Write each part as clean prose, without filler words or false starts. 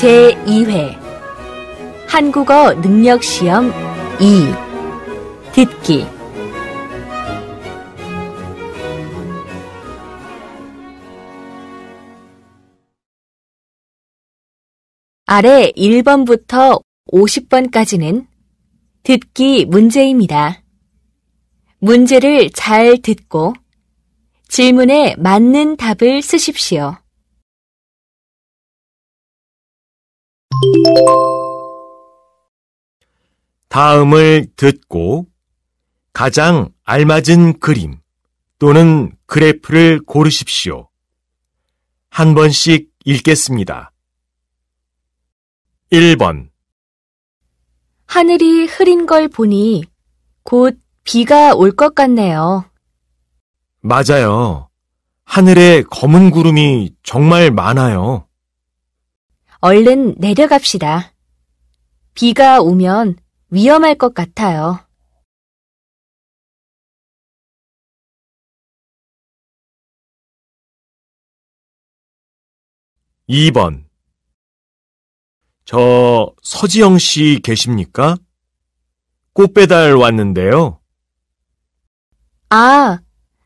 제2회 한국어 능력시험 2 듣기 아래 1번부터 50번까지는 듣기 문제입니다. 문제를 잘 듣고 질문에 맞는 답을 쓰십시오. 다음을 듣고 가장 알맞은 그림 또는 그래프를 고르십시오. 한 번씩 읽겠습니다. 1번 하늘이 흐린 걸 보니 곧 비가 올 것 같네요. 맞아요. 하늘에 검은 구름이 정말 많아요. 얼른 내려갑시다. 비가 오면 위험할 것 같아요. 2번 저 서지영 씨 계십니까? 꽃 배달 왔는데요. 아,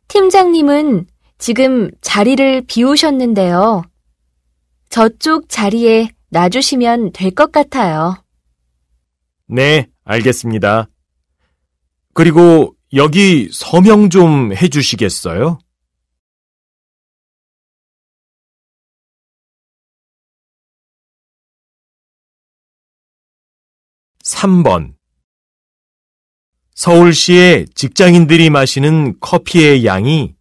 팀장님은 지금 자리를 비우셨는데요. 저쪽 자리에 놔주시면 될 것 같아요. 네, 알겠습니다. 그리고 여기 서명 좀 해주시겠어요? 3번 서울시의 직장인들이 마시는 커피의 양이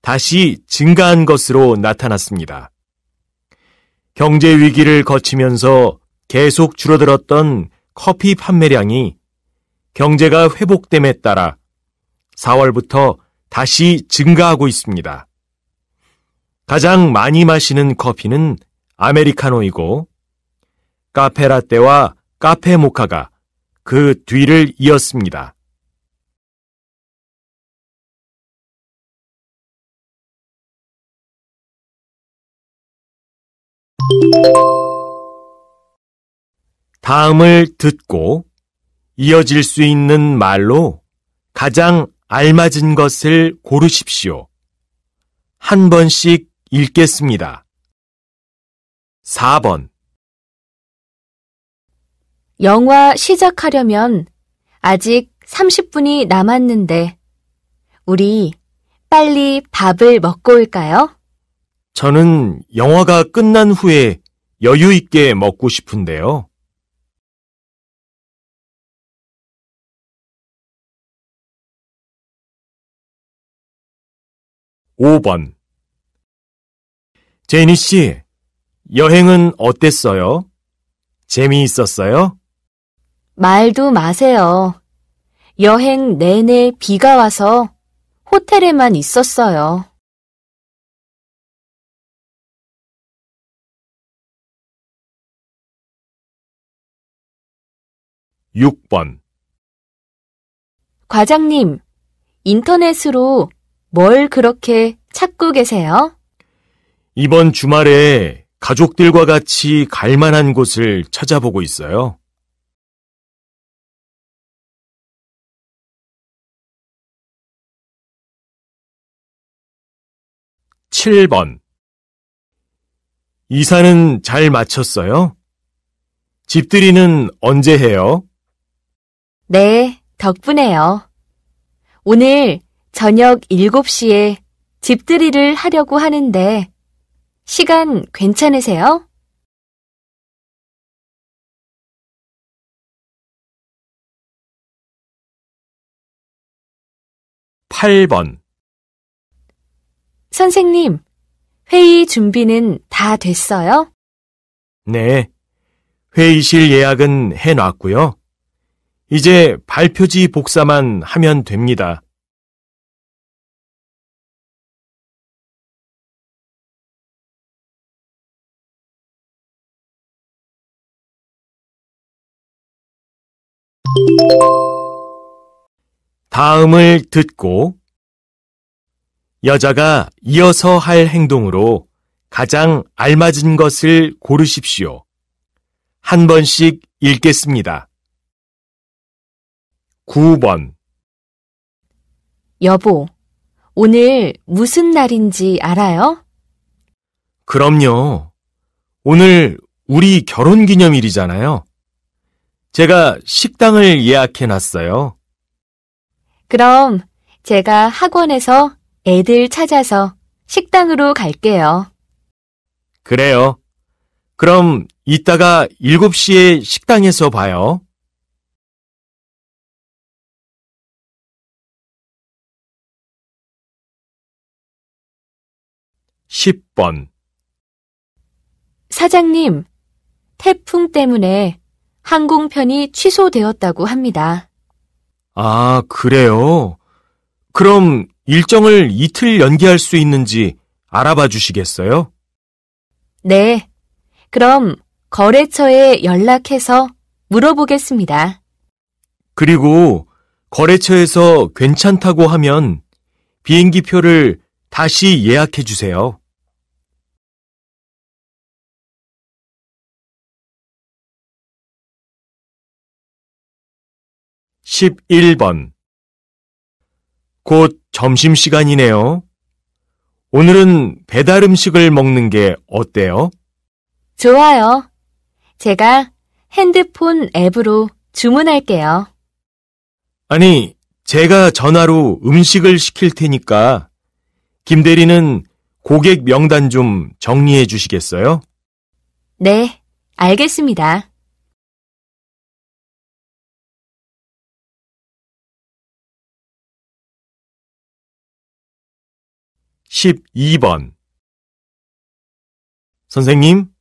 다시 증가한 것으로 나타났습니다. 경제 위기를 거치면서 계속 줄어들었던 커피 판매량이 경제가 회복됨에 따라 4월부터 다시 증가하고 있습니다. 가장 많이 마시는 커피는 아메리카노이고 카페라떼와 카페 모카가 그 뒤를 이었습니다. 다음을 듣고 이어질 수 있는 말로 가장 알맞은 것을 고르십시오. 한 번씩 읽겠습니다. 4번 영화 시작하려면 아직 30분이 남았는데 우리 빨리 밥을 먹고 올까요? 저는 영화가 끝난 후에 여유 있게 먹고 싶은데요. 5번 제니 씨, 여행은 어땠어요? 재미있었어요? 말도 마세요. 여행 내내 비가 와서 호텔에만 있었어요. 6번 과장님, 인터넷으로 뭘 그렇게 찾고 계세요? 이번 주말에 가족들과 같이 갈 만한 곳을 찾아보고 있어요. 7번 이사는 잘 마쳤어요? 집들이는 언제 해요? 네, 덕분에요. 오늘 저녁 7시에 집들이를 하려고 하는데 시간 괜찮으세요? 8번 선생님, 회의 준비는 다 됐어요? 네, 회의실 예약은 해놨고요. 이제 발표지 복사만 하면 됩니다. '다음을 듣고 여자가 이어서 할 행동으로 가장 알맞은 것을 고르십시오. 한 번씩 읽겠습니다. 9번. 여보, 오늘 무슨 날인지 알아요? 그럼요. 오늘 우리 결혼 기념일이잖아요. 제가 식당을 예약해 놨어요. 그럼 제가 학원에서 애들 찾아서 식당으로 갈게요. 그래요. 그럼 이따가 7시에 식당에서 봐요. 10번. 사장님, 태풍 때문에 항공편이 취소되었다고 합니다. 아, 그래요? 그럼 일정을 이틀 연기할 수 있는지 알아봐 주시겠어요? 네, 그럼 거래처에 연락해서 물어보겠습니다. 그리고 거래처에서 괜찮다고 하면 비행기 표를 다시 예약해 주세요. 11번. 곧 점심시간이네요. 오늘은 배달 음식을 먹는 게 어때요? 좋아요. 제가 핸드폰 앱으로 주문할게요. 아니, 제가 전화로 음식을 시킬 테니까 김 대리는 고객 명단 좀 정리해 주시겠어요? 네, 알겠습니다. 12번. 선생님,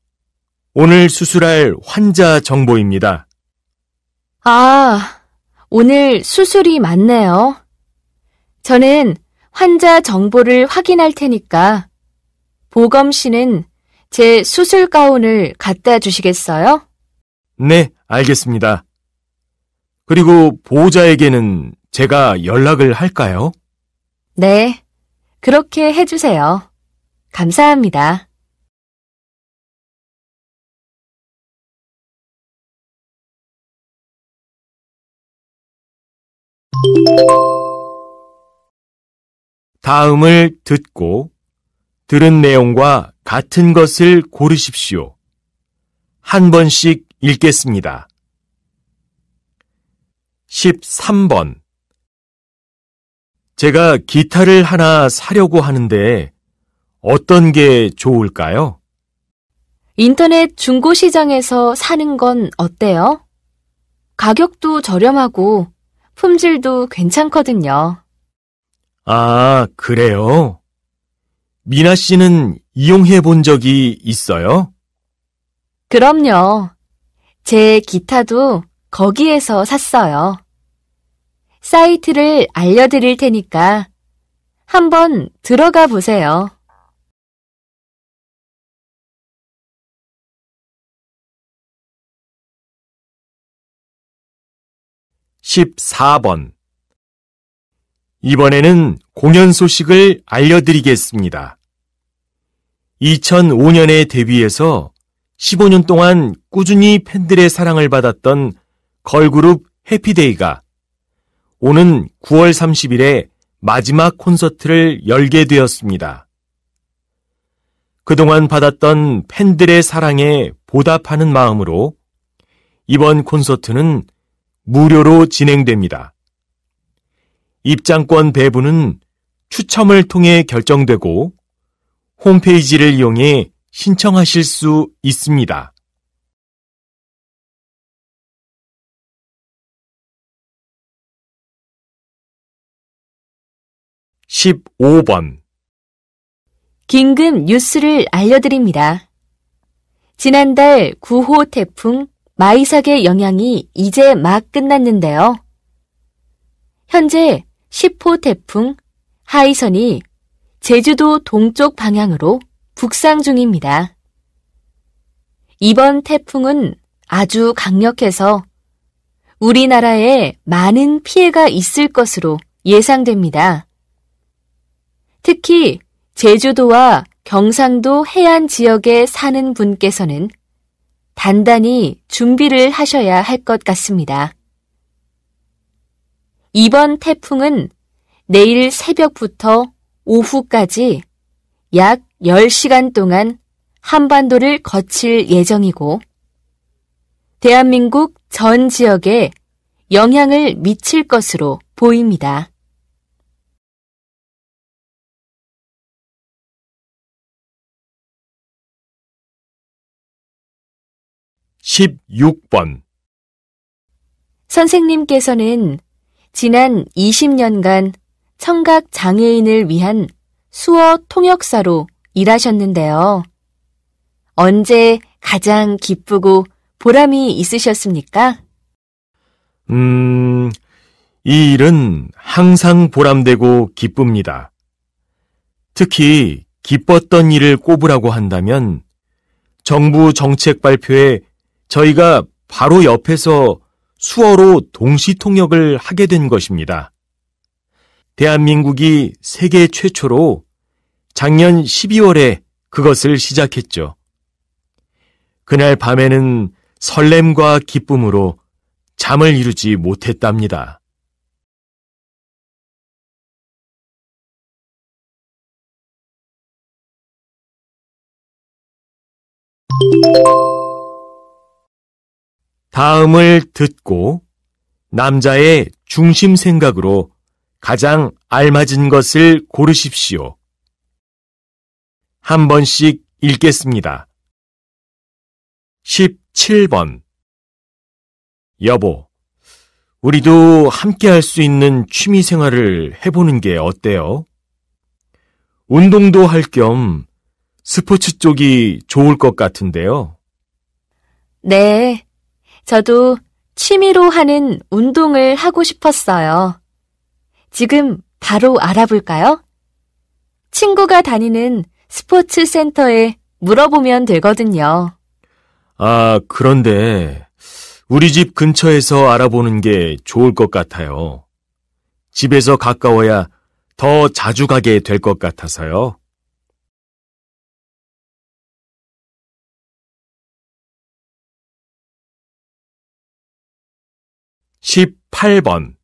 오늘 수술할 환자 정보입니다. 아, 오늘 수술이 많네요. 저는 환자 정보를 확인할 테니까 보검 씨는 제 수술 가운을 갖다 주시겠어요? 네, 알겠습니다. 그리고 보호자에게는 제가 연락을 할까요? 네, 그렇게 해주세요. 감사합니다. 다음을 듣고 들은 내용과 같은 것을 고르십시오. 한 번씩 읽겠습니다. 13번. 제가 기타를 하나 사려고 하는데 어떤 게 좋을까요? 인터넷 중고 시장에서 사는 건 어때요? 가격도 저렴하고 품질도 괜찮거든요. 아, 그래요? 미나 씨는 이용해 본 적이 있어요? 그럼요. 제 기타도 거기에서 샀어요. 사이트를 알려드릴 테니까 한번 들어가 보세요. 14번. 이번에는 공연 소식을 알려드리겠습니다. 2005년에 데뷔해서 15년 동안 꾸준히 팬들의 사랑을 받았던 걸그룹 해피데이가 오는 9월 30일에 마지막 콘서트를 열게 되었습니다. 그동안 받았던 팬들의 사랑에 보답하는 마음으로 이번 콘서트는 무료로 진행됩니다. 입장권 배부는 추첨을 통해 결정되고 홈페이지를 이용해 신청하실 수 있습니다. 15번. 긴급 뉴스를 알려드립니다. 지난달 9호 태풍 마이삭의 영향이 이제 막 끝났는데요. 현재 10호 태풍 하이선이 제주도 동쪽 방향으로 북상 중입니다. 이번 태풍은 아주 강력해서 우리나라에 많은 피해가 있을 것으로 예상됩니다. 특히 제주도와 경상도 해안 지역에 사는 분께서는 단단히 준비를 하셔야 할 것 같습니다. 이번 태풍은 내일 새벽부터 오후까지 약 10시간 동안 한반도를 거칠 예정이고 대한민국 전 지역에 영향을 미칠 것으로 보입니다. 16번. 선생님께서는 지난 20년간 청각 장애인을 위한 수어 통역사로 일하셨는데요. 언제 가장 기쁘고 보람이 있으셨습니까? 이 일은 항상 보람되고 기쁩니다. 특히 기뻤던 일을 꼽으라고 한다면 정부 정책 발표에 저희가 바로 옆에서 수어로 동시 통역을 하게 된 것입니다. 대한민국이 세계 최초로 작년 12월에 그것을 시작했죠. 그날 밤에는 설렘과 기쁨으로 잠을 이루지 못했답니다. 다음을 듣고 남자의 중심 생각으로 가장 알맞은 것을 고르십시오. 한 번씩 읽겠습니다. 17번. 여보, 우리도 함께 할 수 있는 취미 생활을 해보는 게 어때요? 운동도 할 겸 스포츠 쪽이 좋을 것 같은데요. 네, 저도 취미로 하는 운동을 하고 싶었어요. 지금 바로 알아볼까요? 친구가 다니는 스포츠 센터에 물어보면 되거든요. 아, 그런데 우리 집 근처에서 알아보는 게 좋을 것 같아요. 집에서 가까워야 더 자주 가게 될 것 같아서요. 18번.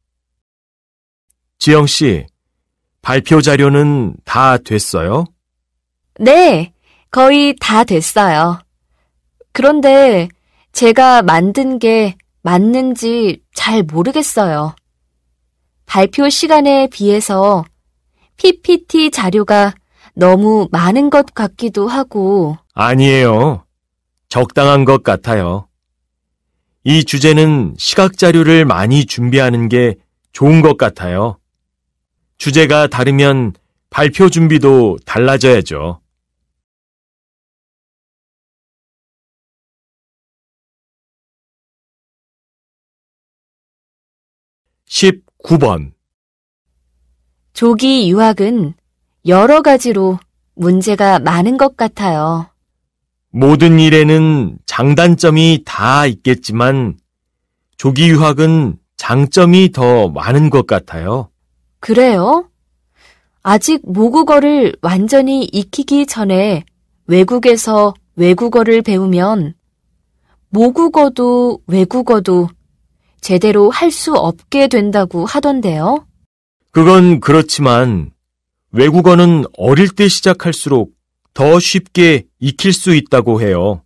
지영 씨, 발표 자료는 다 됐어요? 네, 거의 다 됐어요. 그런데 제가 만든 게 맞는지 잘 모르겠어요. 발표 시간에 비해서 PPT 자료가 너무 많은 것 같기도 하고. 아니에요. 적당한 것 같아요. 이 주제는 시각 자료를 많이 준비하는 게 좋은 것 같아요. 주제가 다르면 발표 준비도 달라져야죠. 19번. 조기 유학은 여러 가지로 문제가 많은 것 같아요. 모든 일에는 장단점이 다 있겠지만 조기 유학은 장점이 더 많은 것 같아요. 그래요? 아직 모국어를 완전히 익히기 전에 외국에서 외국어를 배우면 모국어도 외국어도 제대로 할 수 없게 된다고 하던데요. 그건 그렇지만 외국어는 어릴 때 시작할수록 더 쉽게 익힐 수 있다고 해요.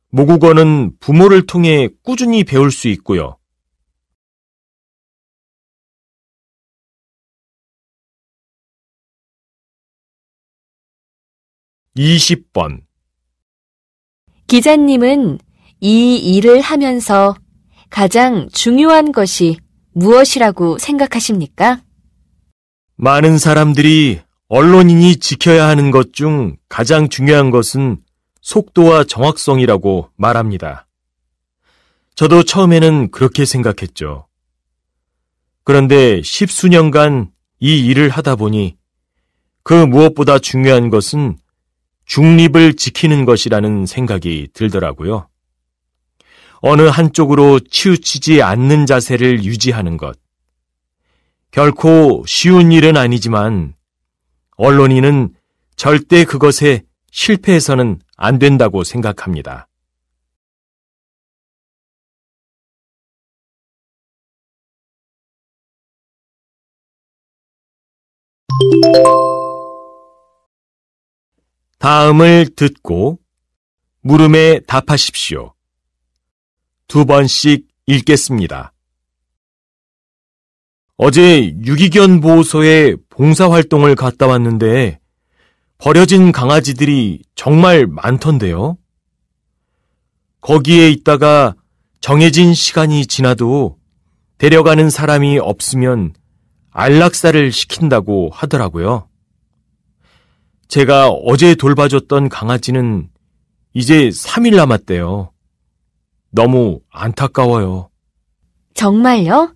모국어는 부모를 통해 꾸준히 배울 수 있고요. 20번. 기자님은 이 일을 하면서 가장 중요한 것이 무엇이라고 생각하십니까? 많은 사람들이 언론인이 지켜야 하는 것 중 가장 중요한 것은 속도와 정확성이라고 말합니다. 저도 처음에는 그렇게 생각했죠. 그런데 10수년간 이 일을 하다 보니 그 무엇보다 중요한 것은 중립을 지키는 것이라는 생각이 들더라고요. 어느 한쪽으로 치우치지 않는 자세를 유지하는 것. 결코 쉬운 일은 아니지만 언론인은 절대 그것에 실패해서는 안 된다고 생각합니다. 다음을 듣고 물음에 답하십시오. 2번씩 읽겠습니다. 어제 유기견 보호소에 봉사활동을 갔다 왔는데 버려진 강아지들이 정말 많던데요. 거기에 있다가 정해진 시간이 지나도 데려가는 사람이 없으면 안락사를 시킨다고 하더라고요. 제가 어제 돌봐줬던 강아지는 이제 3일 남았대요. 너무 안타까워요. 정말요?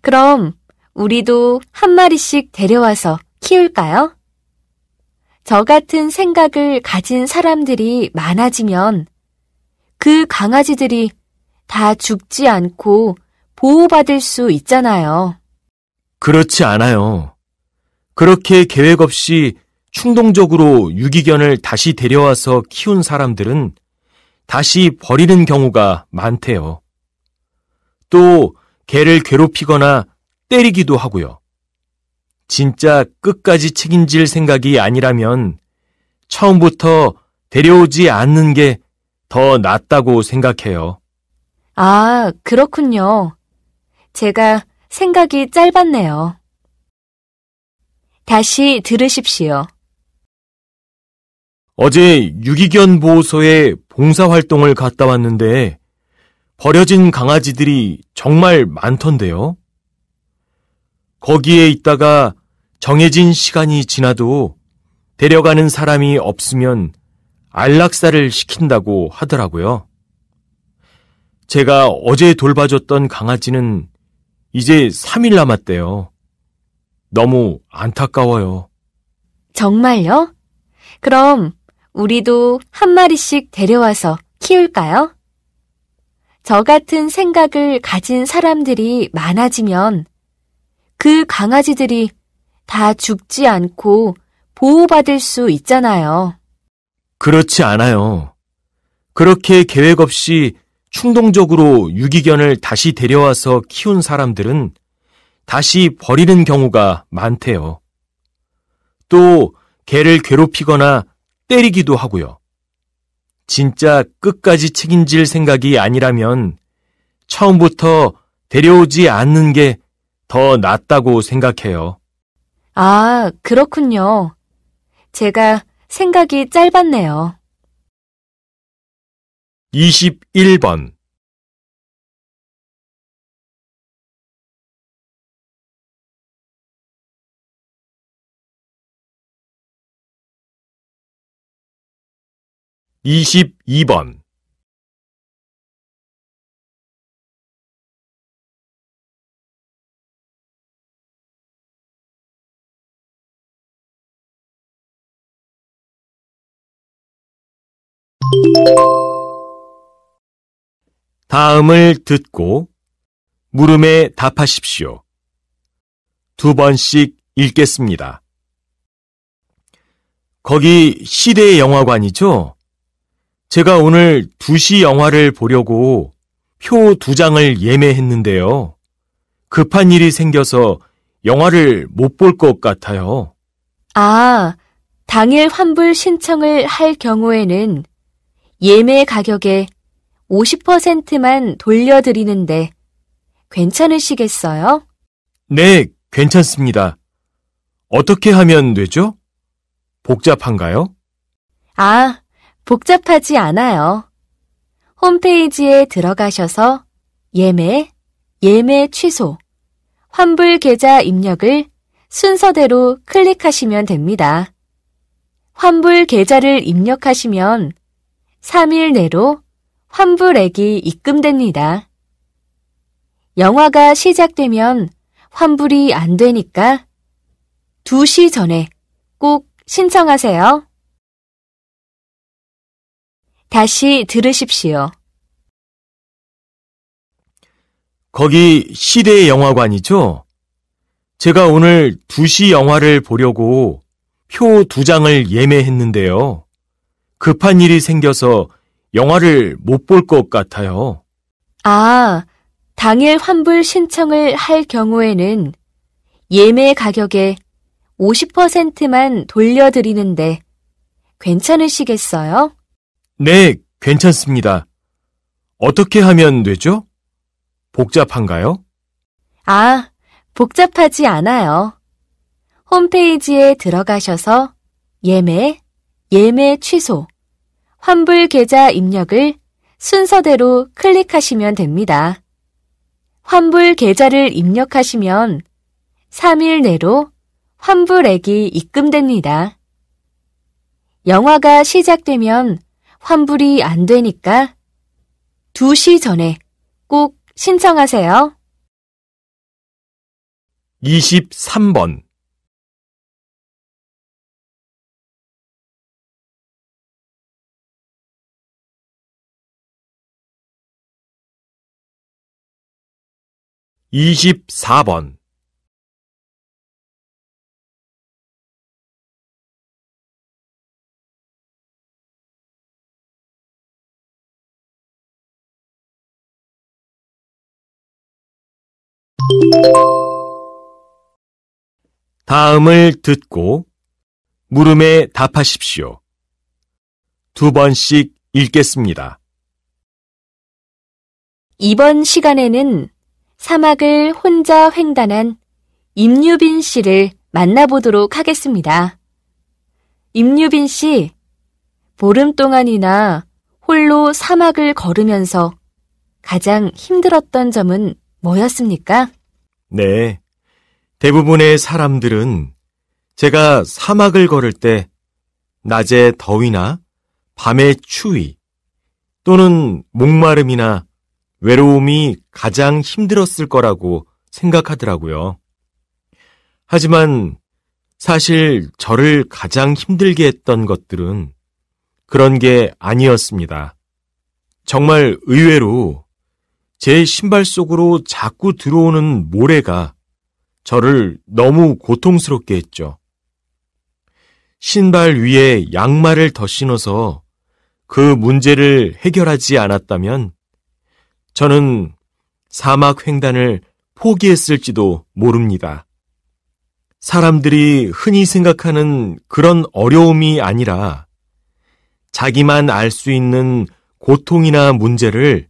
그럼 우리도 한 마리씩 데려와서 키울까요? 저 같은 생각을 가진 사람들이 많아지면 그 강아지들이 다 죽지 않고 보호받을 수 있잖아요. 그렇지 않아요. 그렇게 계획 없이 충동적으로 유기견을 다시 데려와서 키운 사람들은 다시 버리는 경우가 많대요. 또 개를 괴롭히거나 때리기도 하고요. 진짜 끝까지 책임질 생각이 아니라면 처음부터 데려오지 않는 게 더 낫다고 생각해요. 아, 그렇군요. 제가 생각이 짧았네요. 다시 들으십시오. 어제 유기견 보호소에 봉사활동을 갔다 왔는데 버려진 강아지들이 정말 많던데요. 거기에 있다가 정해진 시간이 지나도 데려가는 사람이 없으면 안락사를 시킨다고 하더라고요. 제가 어제 돌봐줬던 강아지는 이제 3일 남았대요. 너무 안타까워요. 정말요? 그럼 우리도 한 마리씩 데려와서 키울까요? 저 같은 생각을 가진 사람들이 많아지면 그 강아지들이 다 죽지 않고 보호받을 수 있잖아요. 그렇지 않아요. 그렇게 계획 없이 충동적으로 유기견을 다시 데려와서 키운 사람들은 다시 버리는 경우가 많대요. 또 개를 괴롭히거나 때리기도 하고요. 진짜 끝까지 책임질 생각이 아니라면 처음부터 데려오지 않는 게 더 낫다고 생각해요. 아, 그렇군요. 제가 생각이 짧았네요. 21번. (22번) 다음을 듣고 물음에 답하십시오. 2번씩 읽겠습니다. 거기 시대 영화관이죠? 제가 오늘 2시 영화를 보려고 표 2장을 예매했는데요. 급한 일이 생겨서 영화를 못 볼 것 같아요. 아, 당일 환불 신청을 할 경우에는 예매 가격의 50%만 돌려드리는데 괜찮으시겠어요? 네, 괜찮습니다. 어떻게 하면 되죠? 복잡한가요? 아, 복잡하지 않아요. 홈페이지에 들어가셔서 예매, 예매 취소, 환불 계좌 입력을 순서대로 클릭하시면 됩니다. 환불 계좌를 입력하시면 3일 내로 환불액이 입금됩니다. 영화가 시작되면 환불이 안 되니까 2시 전에 꼭 신청하세요. 다시 들으십시오. 거기 시대 영화관이죠? 제가 오늘 2시 영화를 보려고 표 2장을 예매했는데요. 급한 일이 생겨서 영화를 못 볼 것 같아요. 아, 당일 환불 신청을 할 경우에는 예매 가격의 50%만 돌려드리는데 괜찮으시겠어요? 네, 괜찮습니다. 어떻게 하면 되죠? 복잡한가요? 아, 복잡하지 않아요. 홈페이지에 들어가셔서 예매, 예매 취소, 환불 계좌 입력을 순서대로 클릭하시면 됩니다. 환불 계좌를 입력하시면 3일 내로 환불액이 입금됩니다. 영화가 시작되면 환불이 안 되니까 2시 전에 꼭 신청하세요. 23번. 24번. '다음을 듣고 물음에 답하십시오. 2번씩 읽겠습니다. 이번 시간에는 사막을 혼자 횡단한 임유빈 씨를 만나보도록 하겠습니다. 임유빈 씨, 보름 동안이나 홀로 사막을 걸으면서 가장 힘들었던 점은 뭐였습니까? 네, 대부분의 사람들은 제가 사막을 걸을 때 낮에 더위나 밤의 추위 또는 목마름이나 외로움이 가장 힘들었을 거라고 생각하더라고요. 하지만 사실 저를 가장 힘들게 했던 것들은 그런 게 아니었습니다. 정말 의외로 제 신발 속으로 자꾸 들어오는 모래가 저를 너무 고통스럽게 했죠. 신발 위에 양말을 더 신어서 그 문제를 해결하지 않았다면 저는 사막 횡단을 포기했을지도 모릅니다. 사람들이 흔히 생각하는 그런 어려움이 아니라 자기만 알 수 있는 고통이나 문제를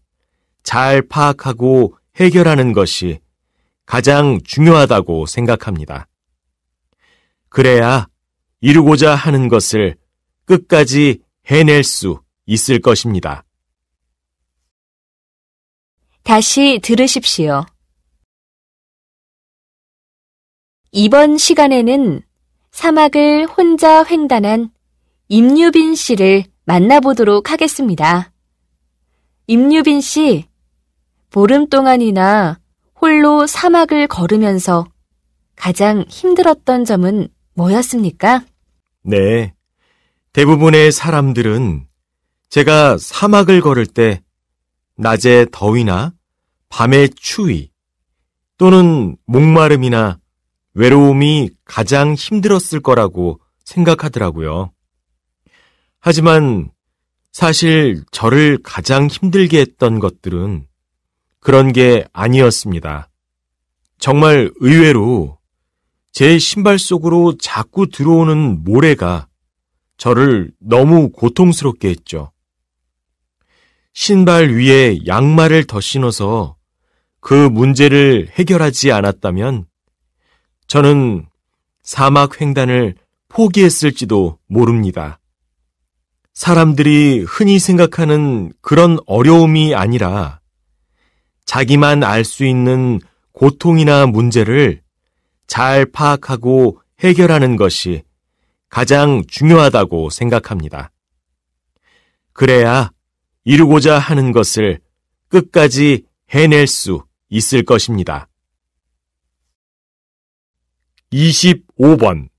잘 파악하고 해결하는 것이 가장 중요하다고 생각합니다. 그래야 이루고자 하는 것을 끝까지 해낼 수 있을 것입니다. 다시 들으십시오. 이번 시간에는 사막을 혼자 횡단한 임유빈 씨를 만나보도록 하겠습니다. 임유빈 씨, 보름 동안이나 홀로 사막을 걸으면서 가장 힘들었던 점은 뭐였습니까? 네, 대부분의 사람들은 제가 사막을 걸을 때 낮에 더위나 밤의 추위 또는 목마름이나 외로움이 가장 힘들었을 거라고 생각하더라고요. 하지만 사실 저를 가장 힘들게 했던 것들은 그런 게 아니었습니다. 정말 의외로 제 신발 속으로 자꾸 들어오는 모래가 저를 너무 고통스럽게 했죠. 신발 위에 양말을 더 신어서 그 문제를 해결하지 않았다면 저는 사막 횡단을 포기했을지도 모릅니다. 사람들이 흔히 생각하는 그런 어려움이 아니라 자기만 알 수 있는 고통이나 문제를 잘 파악하고 해결하는 것이 가장 중요하다고 생각합니다. 그래야 이루고자 하는 것을 끝까지 해낼 수 있을 것입니다. 25번.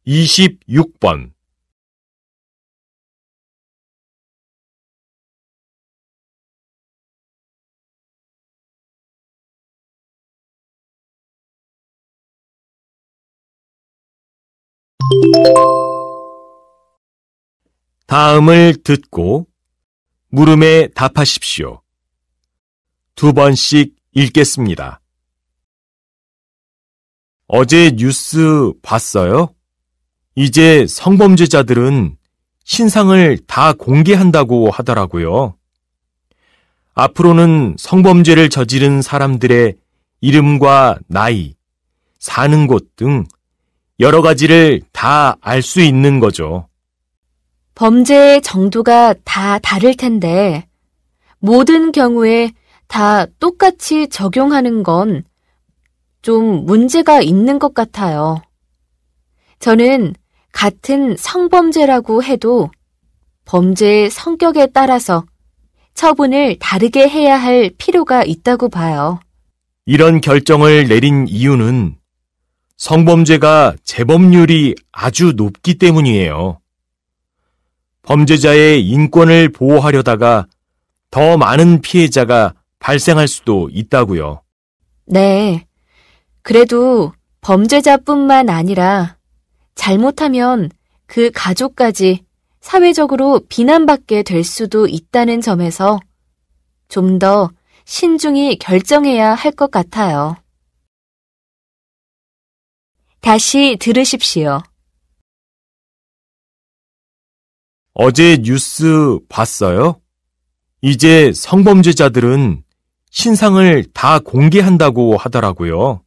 26번. 다음을 듣고 물음에 답하십시오. 2번씩 읽겠습니다. 어제 뉴스 봤어요? 이제 성범죄자들은 신상을 다 공개한다고 하더라고요. 앞으로는 성범죄를 저지른 사람들의 이름과 나이, 사는 곳 등 여러 가지를 다 알 수 있는 거죠. 범죄의 정도가 다 다를 텐데, 모든 경우에 다 똑같이 적용하는 건 좀 문제가 있는 것 같아요. 저는 같은 성범죄라고 해도 범죄의 성격에 따라서 처분을 다르게 해야 할 필요가 있다고 봐요. 이런 결정을 내린 이유는 성범죄가 재범률이 아주 높기 때문이에요. 범죄자의 인권을 보호하려다가 더 많은 피해자가 발생할 수도 있다고요. 네. 그래도 범죄자뿐만 아니라 잘못하면 그 가족까지 사회적으로 비난받게 될 수도 있다는 점에서 좀 더 신중히 결정해야 할 것 같아요. 다시 들으십시오. 어제 뉴스 봤어요? 이제 성범죄자들은 신상을 다 공개한다고 하더라고요.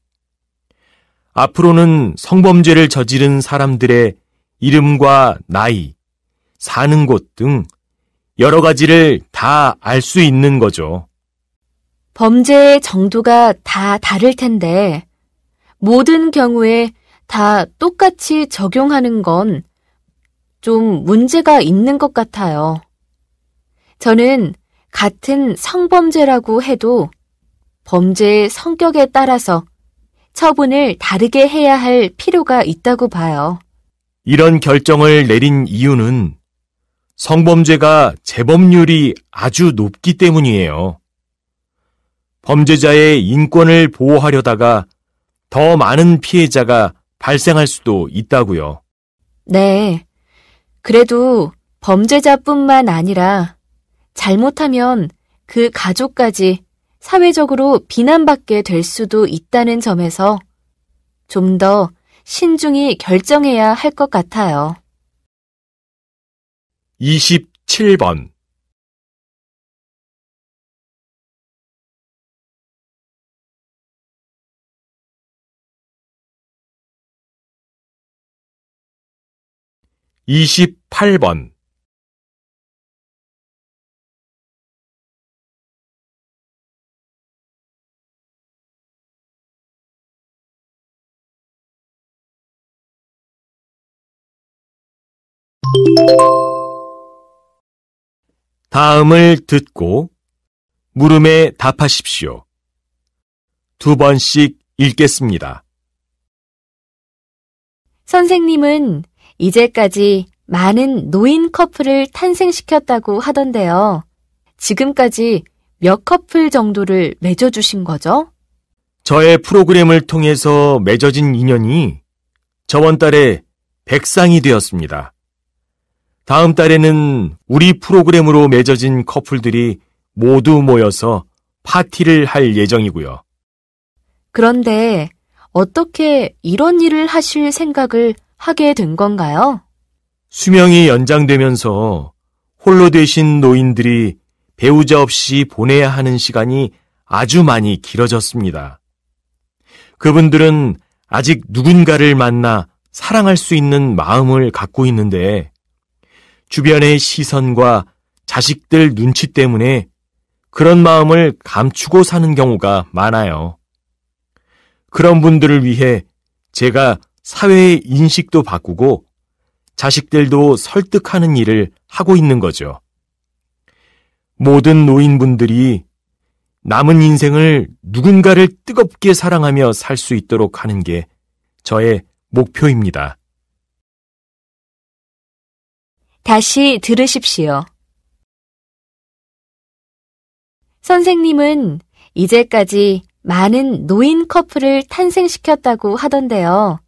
앞으로는 성범죄를 저지른 사람들의 이름과 나이, 사는 곳 등 여러 가지를 다 알 수 있는 거죠. 범죄의 정도가 다 다를 텐데, 모든 경우에 다 똑같이 적용하는 건 좀 문제가 있는 것 같아요. 저는 같은 성범죄라고 해도 범죄의 성격에 따라서 처분을 다르게 해야 할 필요가 있다고 봐요. 이런 결정을 내린 이유는 성범죄가 재범률이 아주 높기 때문이에요. 범죄자의 인권을 보호하려다가 더 많은 피해자가 발생할 수도 있다고요. 네. 그래도 범죄자뿐만 아니라 잘못하면 그 가족까지 사회적으로 비난받게 될 수도 있다는 점에서 좀 더 신중히 결정해야 할 것 같아요. 27번. (28번) 다음을 듣고 물음에 답하십시오. 2번씩 읽겠습니다. 선생님은 이제까지 많은 노인 커플을 탄생시켰다고 하던데요. 지금까지 몇 커플 정도를 맺어주신 거죠? 저의 프로그램을 통해서 맺어진 인연이 저번 달에 100쌍이 되었습니다. 다음 달에는 우리 프로그램으로 맺어진 커플들이 모두 모여서 파티를 할 예정이고요. 그런데 어떻게 이런 일을 하실 생각을 하게 된 건가요? 수명이 연장되면서 홀로 되신 노인들이 배우자 없이 보내야 하는 시간이 아주 많이 길어졌습니다. 그분들은 아직 누군가를 만나 사랑할 수 있는 마음을 갖고 있는데 주변의 시선과 자식들 눈치 때문에 그런 마음을 감추고 사는 경우가 많아요. 그런 분들을 위해 제가 사회의 인식도 바꾸고 자식들도 설득하는 일을 하고 있는 거죠. 모든 노인분들이 남은 인생을 누군가를 뜨겁게 사랑하며 살 수 있도록 하는 게 저의 목표입니다. 다시 들으십시오. 선생님은 이제까지 많은 노인 커플을 탄생시켰다고 하던데요.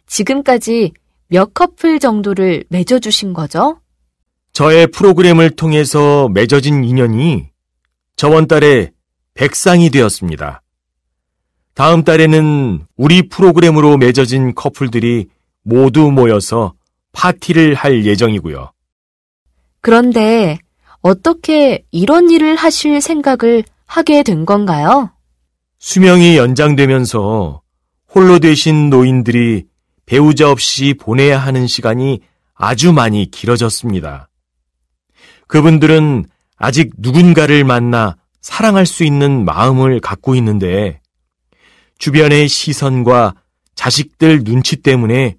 지금까지 몇 커플 정도를 맺어주신 거죠? 저의 프로그램을 통해서 맺어진 인연이 저번 달에 100쌍이 되었습니다. 다음 달에는 우리 프로그램으로 맺어진 커플들이 모두 모여서 파티를 할 예정이고요. 그런데 어떻게 이런 일을 하실 생각을 하게 된 건가요? 수명이 연장되면서 홀로 되신 노인들이 배우자 없이 보내야 하는 시간이 아주 많이 길어졌습니다. 그분들은 아직 누군가를 만나 사랑할 수 있는 마음을 갖고 있는데 주변의 시선과 자식들 눈치 때문에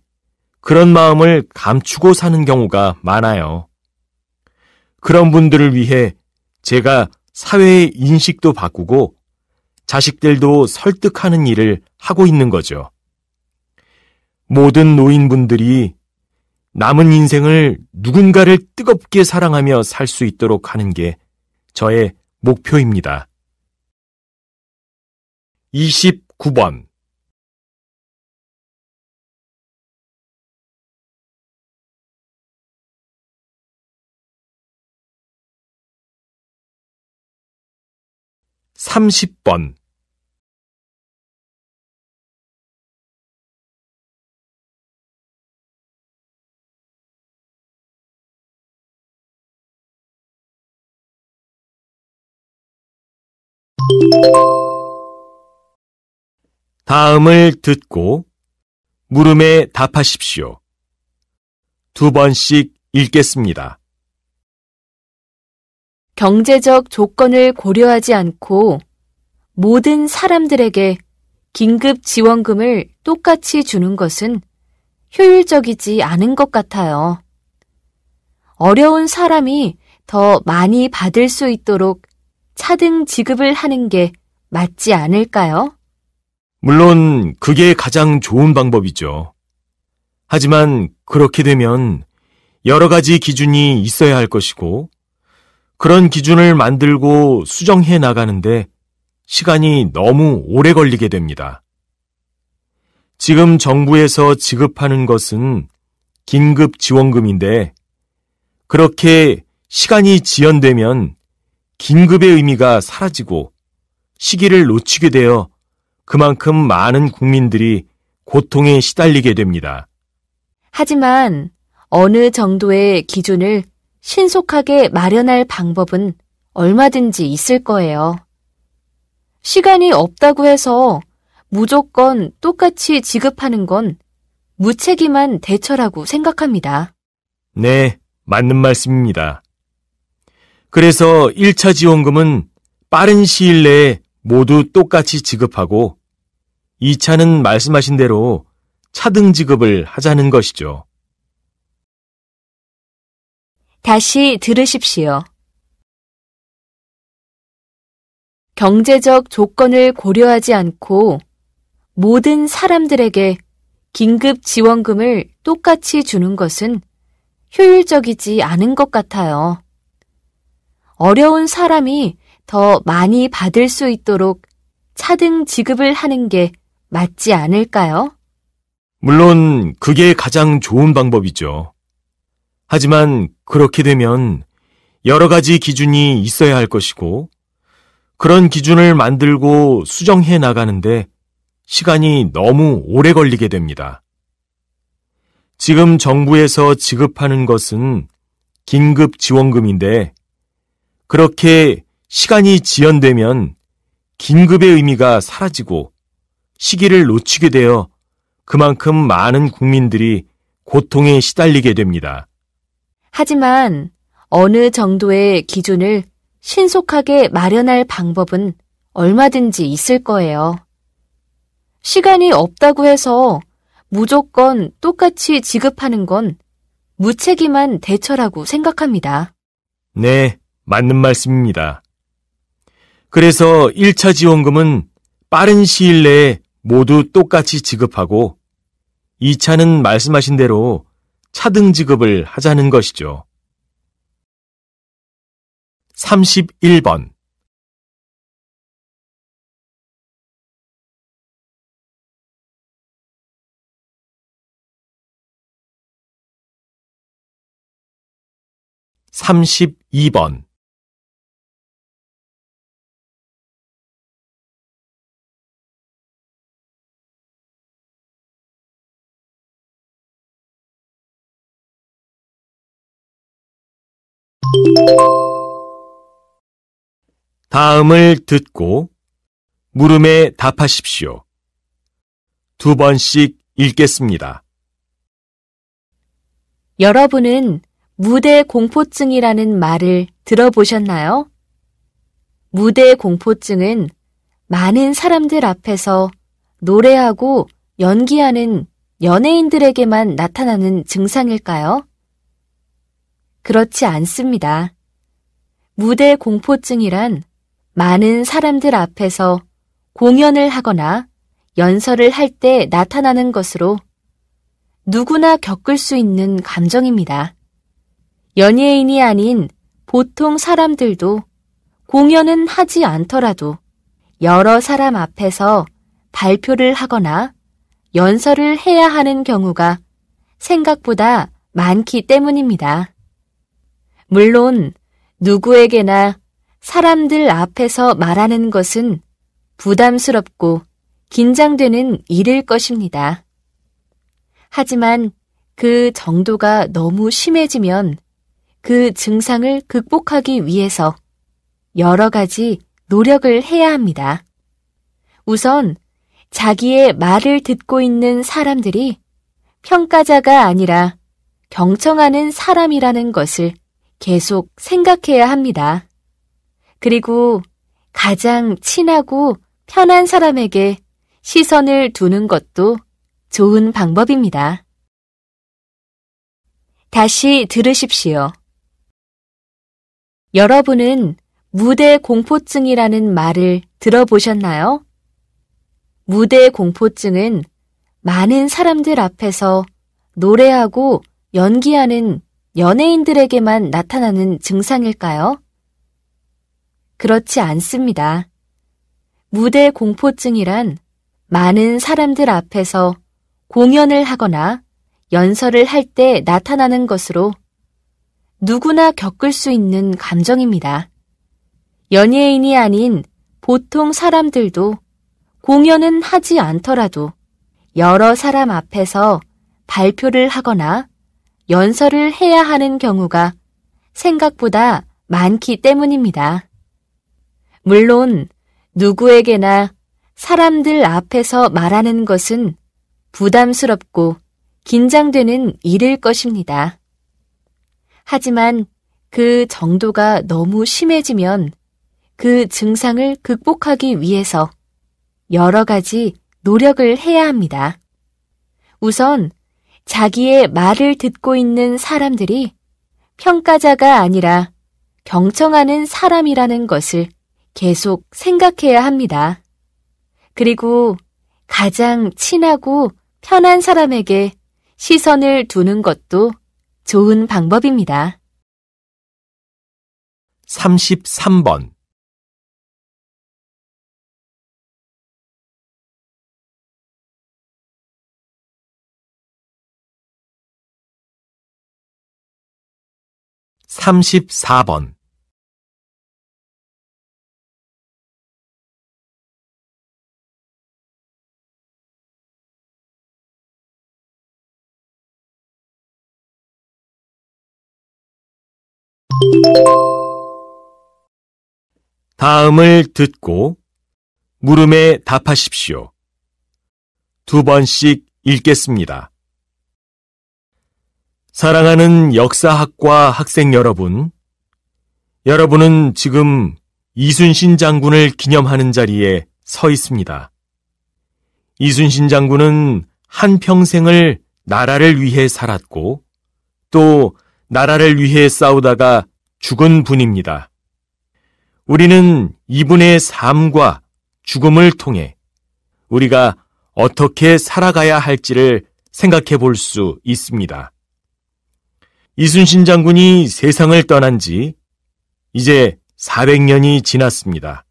그런 마음을 감추고 사는 경우가 많아요. 그런 분들을 위해 제가 사회의 인식도 바꾸고 자식들도 설득하는 일을 하고 있는 거죠. 모든 노인분들이 남은 인생을 누군가를 뜨겁게 사랑하며 살 수 있도록 하는 게 저의 목표입니다. 29번. (30번) 다음을 듣고 물음에 답하십시오. 2번씩 읽겠습니다. 경제적 조건을 고려하지 않고 모든 사람들에게 긴급 지원금을 똑같이 주는 것은 효율적이지 않은 것 같아요. 어려운 사람이 더 많이 받을 수 있도록 차등 지급을 하는 게 맞지 않을까요? 물론 그게 가장 좋은 방법이죠. 하지만 그렇게 되면 여러 가지 기준이 있어야 할 것이고 그런 기준을 만들고 수정해 나가는데 시간이 너무 오래 걸리게 됩니다. 지금 정부에서 지급하는 것은 긴급 지원금인데 그렇게 시간이 지연되면 긴급의 의미가 사라지고 시기를 놓치게 되어 그만큼 많은 국민들이 고통에 시달리게 됩니다. 하지만 어느 정도의 기준을 신속하게 마련할 방법은 얼마든지 있을 거예요. 시간이 없다고 해서 무조건 똑같이 지급하는 건 무책임한 대처라고 생각합니다. 네, 맞는 말씀입니다. 그래서 1차 지원금은 빠른 시일 내에 모두 똑같이 지급하고 2차는 말씀하신 대로 차등 지급을 하자는 것이죠. 다시 들으십시오. 경제적 조건을 고려하지 않고 모든 사람들에게 긴급 지원금을 똑같이 주는 것은 효율적이지 않은 것 같아요. 어려운 사람이 더 많이 받을 수 있도록 차등 지급을 하는 게 맞지 않을까요? 물론 그게 가장 좋은 방법이죠. 하지만 그렇게 되면 여러 가지 기준이 있어야 할 것이고 그런 기준을 만들고 수정해 나가는데 시간이 너무 오래 걸리게 됩니다. 지금 정부에서 지급하는 것은 긴급 지원금인데 그렇게 시간이 지연되면 긴급의 의미가 사라지고 시기를 놓치게 되어 그만큼 많은 국민들이 고통에 시달리게 됩니다. 하지만 어느 정도의 기준을 신속하게 마련할 방법은 얼마든지 있을 거예요. 시간이 없다고 해서 무조건 똑같이 지급하는 건 무책임한 대처라고 생각합니다. 네, 맞는 말씀입니다. 그래서 1차 지원금은 빠른 시일 내에 모두 똑같이 지급하고 2차는 말씀하신 대로 차등 지급을 하자는 것이죠. 31번. 32번. 다음을 듣고 물음에 답하십시오. 2번씩 읽겠습니다. 여러분은 무대 공포증이라는 말을 들어보셨나요? 무대 공포증은 많은 사람들 앞에서 노래하고 연기하는 연예인들에게만 나타나는 증상일까요? 그렇지 않습니다. 무대 공포증이란 많은 사람들 앞에서 공연을 하거나 연설을 할 때 나타나는 것으로 누구나 겪을 수 있는 감정입니다. 연예인이 아닌 보통 사람들도 공연은 하지 않더라도 여러 사람 앞에서 발표를 하거나 연설을 해야 하는 경우가 생각보다 많기 때문입니다. 물론 누구에게나 사람들 앞에서 말하는 것은 부담스럽고 긴장되는 일일 것입니다. 하지만 그 정도가 너무 심해지면 그 증상을 극복하기 위해서 여러 가지 노력을 해야 합니다. 우선 자기의 말을 듣고 있는 사람들이 평가자가 아니라 경청하는 사람이라는 것을 계속 생각해야 합니다. 그리고 가장 친하고 편한 사람에게 시선을 두는 것도 좋은 방법입니다. 다시 들으십시오. 여러분은 무대 공포증이라는 말을 들어보셨나요? 무대 공포증은 많은 사람들 앞에서 노래하고 연기하는 연예인들에게만 나타나는 증상일까요? 그렇지 않습니다. 무대 공포증이란 많은 사람들 앞에서 공연을 하거나 연설을 할 때 나타나는 것으로 누구나 겪을 수 있는 감정입니다. 연예인이 아닌 보통 사람들도 공연은 하지 않더라도 여러 사람 앞에서 발표를 하거나 연설을 해야 하는 경우가 생각보다 많기 때문입니다. 물론 누구에게나 사람들 앞에서 말하는 것은 부담스럽고 긴장되는 일일 것입니다. 하지만 그 정도가 너무 심해지면 그 증상을 극복하기 위해서 여러 가지 노력을 해야 합니다. 우선 자기의 말을 듣고 있는 사람들이 평가자가 아니라 경청하는 사람이라는 것을 계속 생각해야 합니다. 그리고 가장 친하고 편한 사람에게 시선을 두는 것도 좋은 방법입니다. 33번. (34번) 다음을 듣고 물음에 답하십시오. 2번씩 읽겠습니다. 사랑하는 역사학과 학생 여러분, 여러분은 지금 이순신 장군을 기념하는 자리에 서 있습니다. 이순신 장군은 한평생을 나라를 위해 살았고 또 나라를 위해 싸우다가 죽은 분입니다. 우리는 이분의 삶과 죽음을 통해 우리가 어떻게 살아가야 할지를 생각해 볼 수 있습니다. 이순신 장군이 세상을 떠난 지 이제 400년이 지났습니다.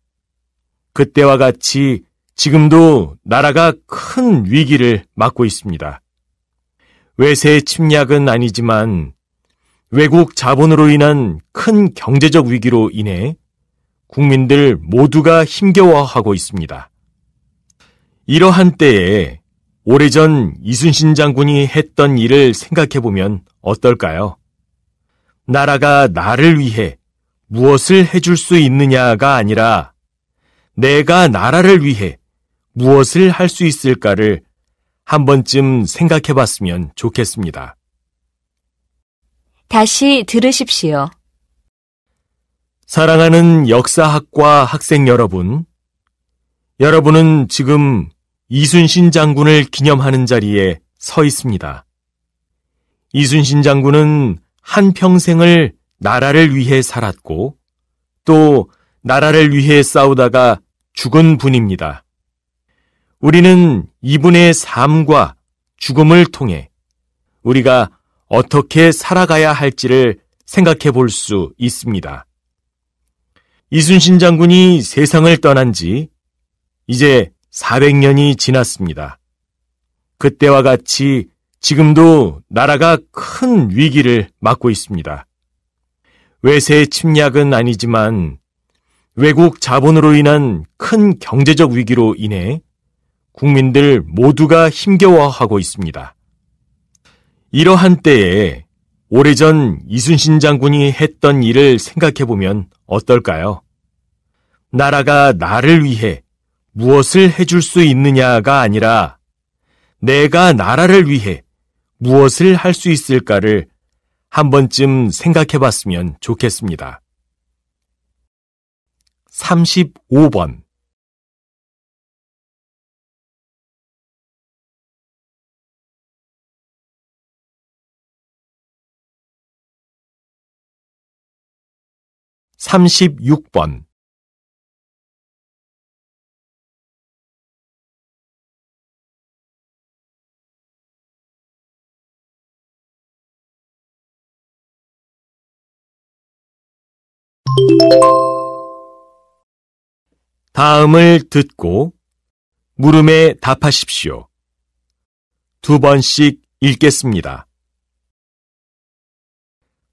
그때와 같이 지금도 나라가 큰 위기를 맞고 있습니다. 외세 침략은 아니지만 외국 자본으로 인한 큰 경제적 위기로 인해 국민들 모두가 힘겨워하고 있습니다. 이러한 때에 오래전 이순신 장군이 했던 일을 생각해보면 어떨까요? 나라가 나를 위해 무엇을 해줄 수 있느냐가 아니라 내가 나라를 위해 무엇을 할 수 있을까를 한 번쯤 생각해봤으면 좋겠습니다. 다시 들으십시오. 사랑하는 역사학과 학생 여러분, 여러분은 지금 이순신 장군을 기념하는 자리에 서 있습니다. 이순신 장군은 한평생을 나라를 위해 살았고 또 나라를 위해 싸우다가 죽은 분입니다. 우리는 이분의 삶과 죽음을 통해 우리가 어떻게 살아가야 할지를 생각해 볼 수 있습니다. 이순신 장군이 세상을 떠난 지 이제 400년이 지났습니다. 그때와 같이 지금도 나라가 큰 위기를 맞고 있습니다. 외세 침략은 아니지만 외국 자본으로 인한 큰 경제적 위기로 인해 국민들 모두가 힘겨워하고 있습니다. 이러한 때에 오래전 이순신 장군이 했던 일을 생각해보면 어떨까요? 나라가 나를 위해 무엇을 해줄 수 있느냐가 아니라 내가 나라를 위해 무엇을 할 수 있을까를 한 번쯤 생각해봤으면 좋겠습니다. 35번 36번 다음을 듣고 물음에 답하십시오. 2번씩 읽겠습니다.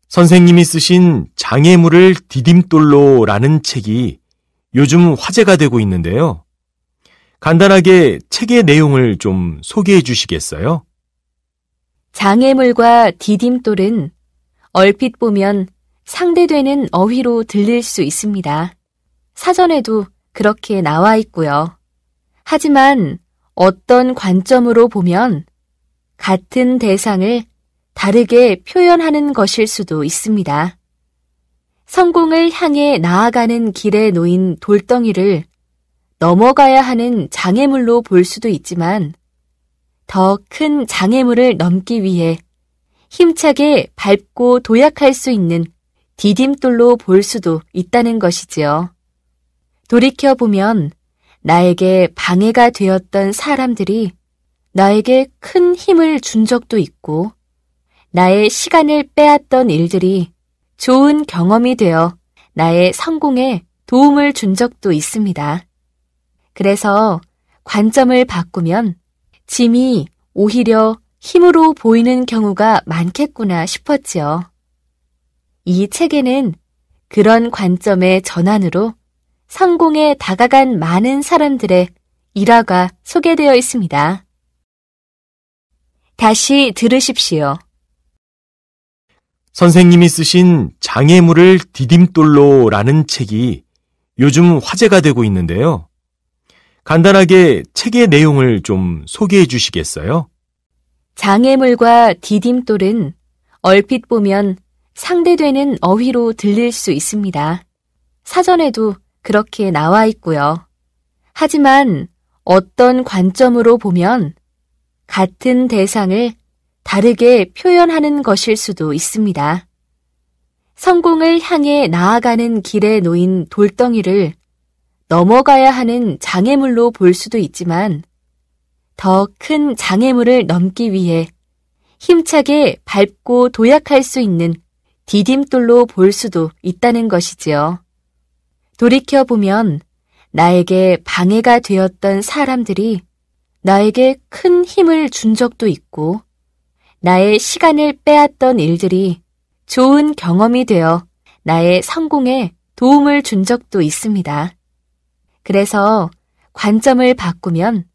선생님이 쓰신 장애물을 디딤돌로라는 책이 요즘 화제가 되고 있는데요. 간단하게 책의 내용을 좀 소개해 주시겠어요? 장애물과 디딤돌은 얼핏 보면 상대되는 어휘로 들릴 수 있습니다. 사전에도 그렇게 나와 있고요. 하지만 어떤 관점으로 보면 같은 대상을 다르게 표현하는 것일 수도 있습니다. 성공을 향해 나아가는 길에 놓인 돌덩이를 넘어가야 하는 장애물로 볼 수도 있지만 더 큰 장애물을 넘기 위해 힘차게 밟고 도약할 수 있는 디딤돌로 볼 수도 있다는 것이지요. 돌이켜보면 나에게 방해가 되었던 사람들이 나에게 큰 힘을 준 적도 있고 나의 시간을 빼앗던 일들이 좋은 경험이 되어 나의 성공에 도움을 준 적도 있습니다. 그래서 관점을 바꾸면 짐이 오히려 힘으로 보이는 경우가 많겠구나 싶었지요. 이 책에는 그런 관점의 전환으로 성공에 다가간 많은 사람들의 일화가 소개되어 있습니다. 다시 들으십시오. 선생님이 쓰신 장애물을 디딤돌로라는 책이 요즘 화제가 되고 있는데요. 간단하게 책의 내용을 좀 소개해 주시겠어요? 장애물과 디딤돌은 얼핏 보면 상대되는 어휘로 들릴 수 있습니다. 사전에도 그렇게 나와 있고요. 하지만 어떤 관점으로 보면 같은 대상을 다르게 표현하는 것일 수도 있습니다. 성공을 향해 나아가는 길에 놓인 돌덩이를 넘어가야 하는 장애물로 볼 수도 있지만 더 큰 장애물을 넘기 위해 힘차게 밟고 도약할 수 있는 디딤돌로 볼 수도 있다는 것이지요. 돌이켜보면 나에게 방해가 되었던 사람들이 나에게 큰 힘을 준 적도 있고 나의 시간을 빼앗던 일들이 좋은 경험이 되어 나의 성공에 도움을 준 적도 있습니다. 그래서 관점을 바꾸면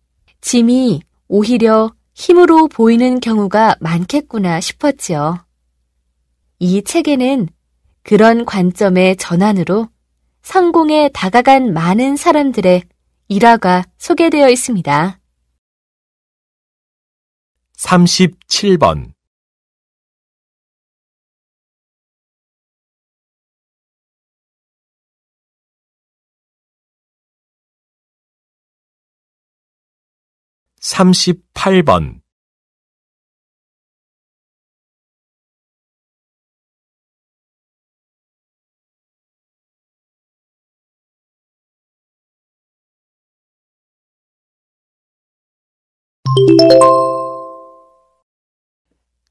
짐이 오히려 힘으로 보이는 경우가 많겠구나 싶었지요. 이 책에는 그런 관점의 전환으로 성공에 다가간 많은 사람들의 일화가 소개되어 있습니다. 37번. (38번)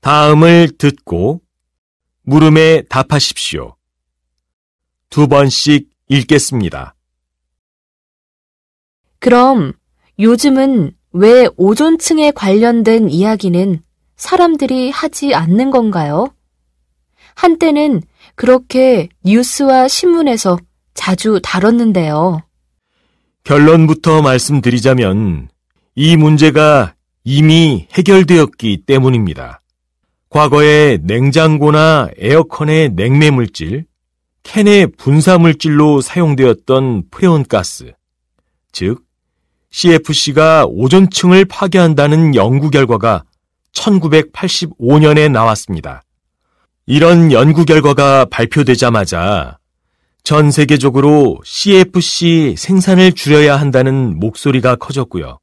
'다음을 듣고 물음에 답하십시오. 2번씩 읽겠습니다. 그럼 요즘은 왜 오존층에 관련된 이야기는 사람들이 하지 않는 건가요? 한때는 그렇게 뉴스와 신문에서 자주 다뤘는데요. 결론부터 말씀드리자면 이 문제가 이미 해결되었기 때문입니다. 과거에 냉장고나 에어컨의 냉매물질, 캔의 분사물질로 사용되었던 프레온가스, 즉 CFC가 오존층을 파괴한다는 연구 결과가 1985년에 나왔습니다. 이런 연구 결과가 발표되자마자 전 세계적으로 CFC 생산을 줄여야 한다는 목소리가 커졌고요.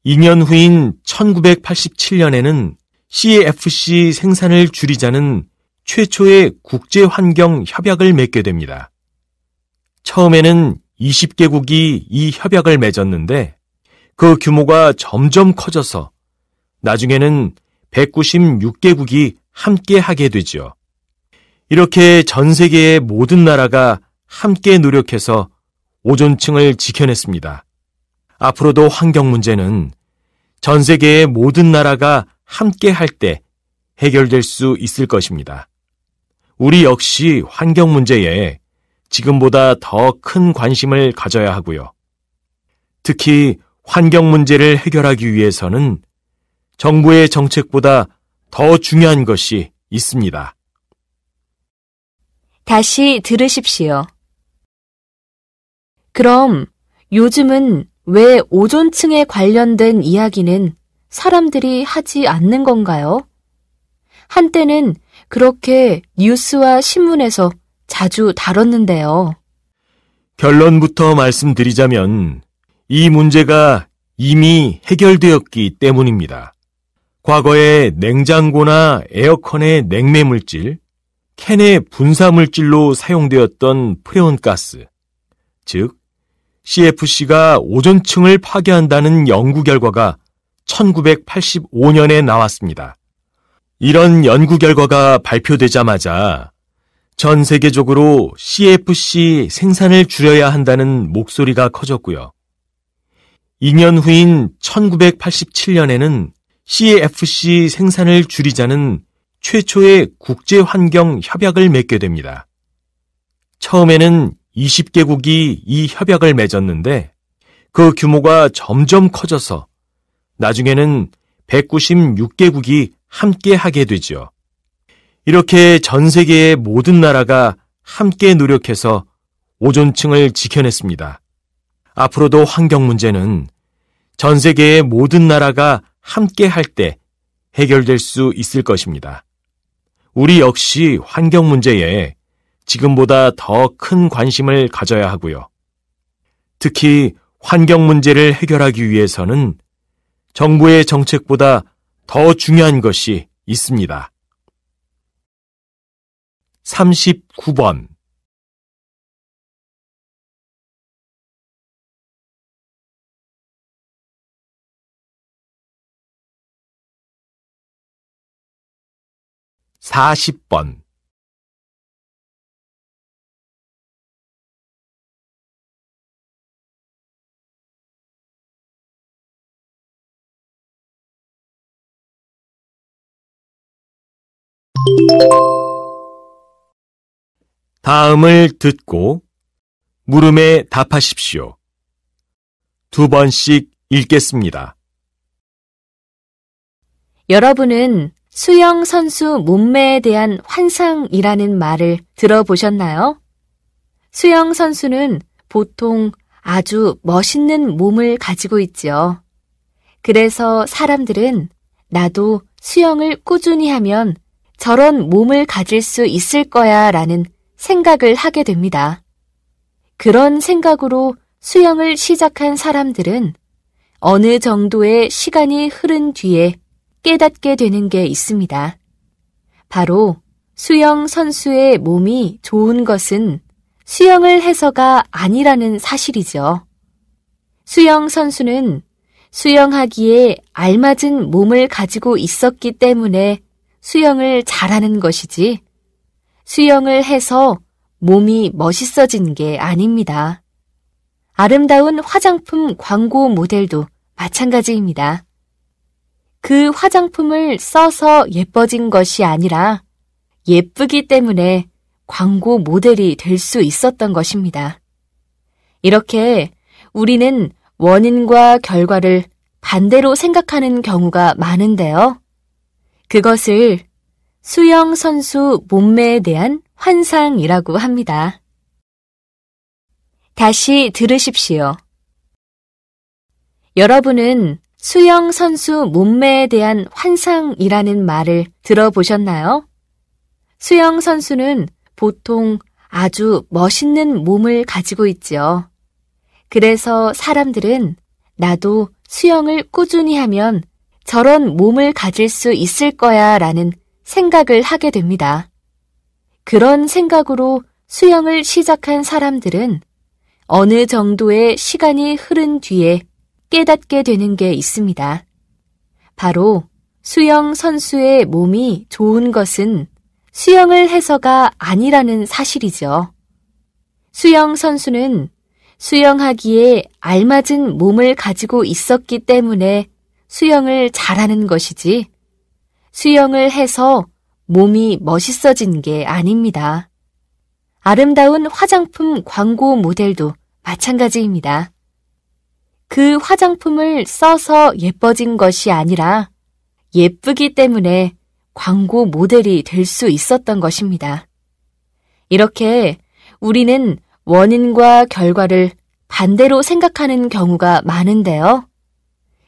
2년 후인 1987년에는 CFC 생산을 줄이자는 최초의 국제환경 협약을 맺게 됩니다. 처음에는 20개국이 이 협약을 맺었는데 그 규모가 점점 커져서 나중에는 196개국이 함께 하게 되죠. 이렇게 전 세계의 모든 나라가 함께 노력해서 오존층을 지켜냈습니다. 앞으로도 환경 문제는 전 세계의 모든 나라가 함께 할 때 해결될 수 있을 것입니다. 우리 역시 환경 문제에 지금보다 더 큰 관심을 가져야 하고요. 특히 환경 문제를 해결하기 위해서는 정부의 정책보다 더 중요한 것이 있습니다. 다시 들으십시오. 그럼 요즘은 왜 오존층에 관련된 이야기는 사람들이 하지 않는 건가요? 한때는 그렇게 뉴스와 신문에서 자주 다뤘는데요. 결론부터 말씀드리자면 이 문제가 이미 해결되었기 때문입니다. 과거에 냉장고나 에어컨의 냉매물질, 캔의 분사물질로 사용되었던 프레온가스, 즉 CFC가 오존층을 파괴한다는 연구 결과가 1985년에 나왔습니다. 이런 연구 결과가 발표되자마자 전 세계적으로 CFC 생산을 줄여야 한다는 목소리가 커졌고요. 2년 후인 1987년에는 CFC 생산을 줄이자는 최초의 국제환경 협약을 맺게 됩니다. 처음에는 20개국이 이 협약을 맺었는데 그 규모가 점점 커져서 나중에는 196개국이 함께 하게 되죠. 이렇게 전 세계의 모든 나라가 함께 노력해서 오존층을 지켜냈습니다. 앞으로도 환경 문제는 전 세계의 모든 나라가 함께 할 때 해결될 수 있을 것입니다. 우리 역시 환경 문제에 지금보다 더 큰 관심을 가져야 하고요. 특히 환경 문제를 해결하기 위해서는 정부의 정책보다 더 중요한 것이 있습니다. 39번. (40번) 다음을 듣고 물음에 답하십시오. 2번씩 읽겠습니다. 여러분은 수영 선수 몸매에 대한 환상이라는 말을 들어보셨나요? 수영 선수는 보통 아주 멋있는 몸을 가지고 있죠. 그래서 사람들은 나도 수영을 꾸준히 하면 저런 몸을 가질 수 있을 거야 라는 생각을 하게 됩니다. 그런 생각으로 수영을 시작한 사람들은 어느 정도의 시간이 흐른 뒤에 깨닫게 되는 게 있습니다. 바로 수영 선수의 몸이 좋은 것은 수영을 해서가 아니라는 사실이죠. 수영 선수는 수영하기에 알맞은 몸을 가지고 있었기 때문에 수영을 잘하는 것이지 수영을 해서 몸이 멋있어진 게 아닙니다. 아름다운 화장품 광고 모델도 마찬가지입니다. 그 화장품을 써서 예뻐진 것이 아니라 예쁘기 때문에 광고 모델이 될 수 있었던 것입니다. 이렇게 우리는 원인과 결과를 반대로 생각하는 경우가 많은데요. 그것을 수영 선수 몸매에 대한 환상이라고 합니다. 다시 들으십시오. 여러분은 수영 선수 몸매에 대한 환상이라는 말을 들어보셨나요? 수영 선수는 보통 아주 멋있는 몸을 가지고 있죠. 그래서 사람들은 나도 수영을 꾸준히 하면 저런 몸을 가질 수 있을 거야 라는 생각을 하게 됩니다. 그런 생각으로 수영을 시작한 사람들은 어느 정도의 시간이 흐른 뒤에 깨닫게 되는 게 있습니다. 바로 수영 선수의 몸이 좋은 것은 수영을 해서가 아니라는 사실이죠. 수영 선수는 수영하기에 알맞은 몸을 가지고 있었기 때문에 수영을 잘하는 것이지 수영을 해서 몸이 멋있어진 게 아닙니다. 아름다운 화장품 광고 모델도 마찬가지입니다. 그 화장품을 써서 예뻐진 것이 아니라 예쁘기 때문에 광고 모델이 될 수 있었던 것입니다. 이렇게 우리는 원인과 결과를 반대로 생각하는 경우가 많은데요.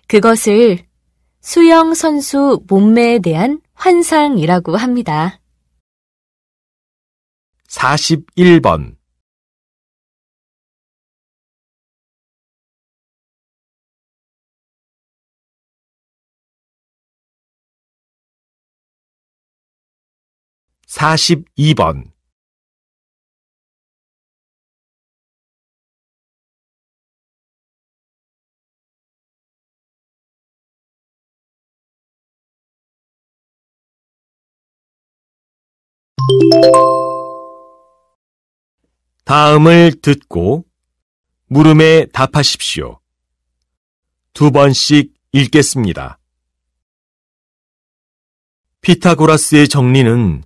그것을 수영 선수 몸매에 대한 환상이라고 합니다. 41번 42번 다음을 듣고 물음에 답하십시오. 2번씩 읽겠습니다. 피타고라스의 정리는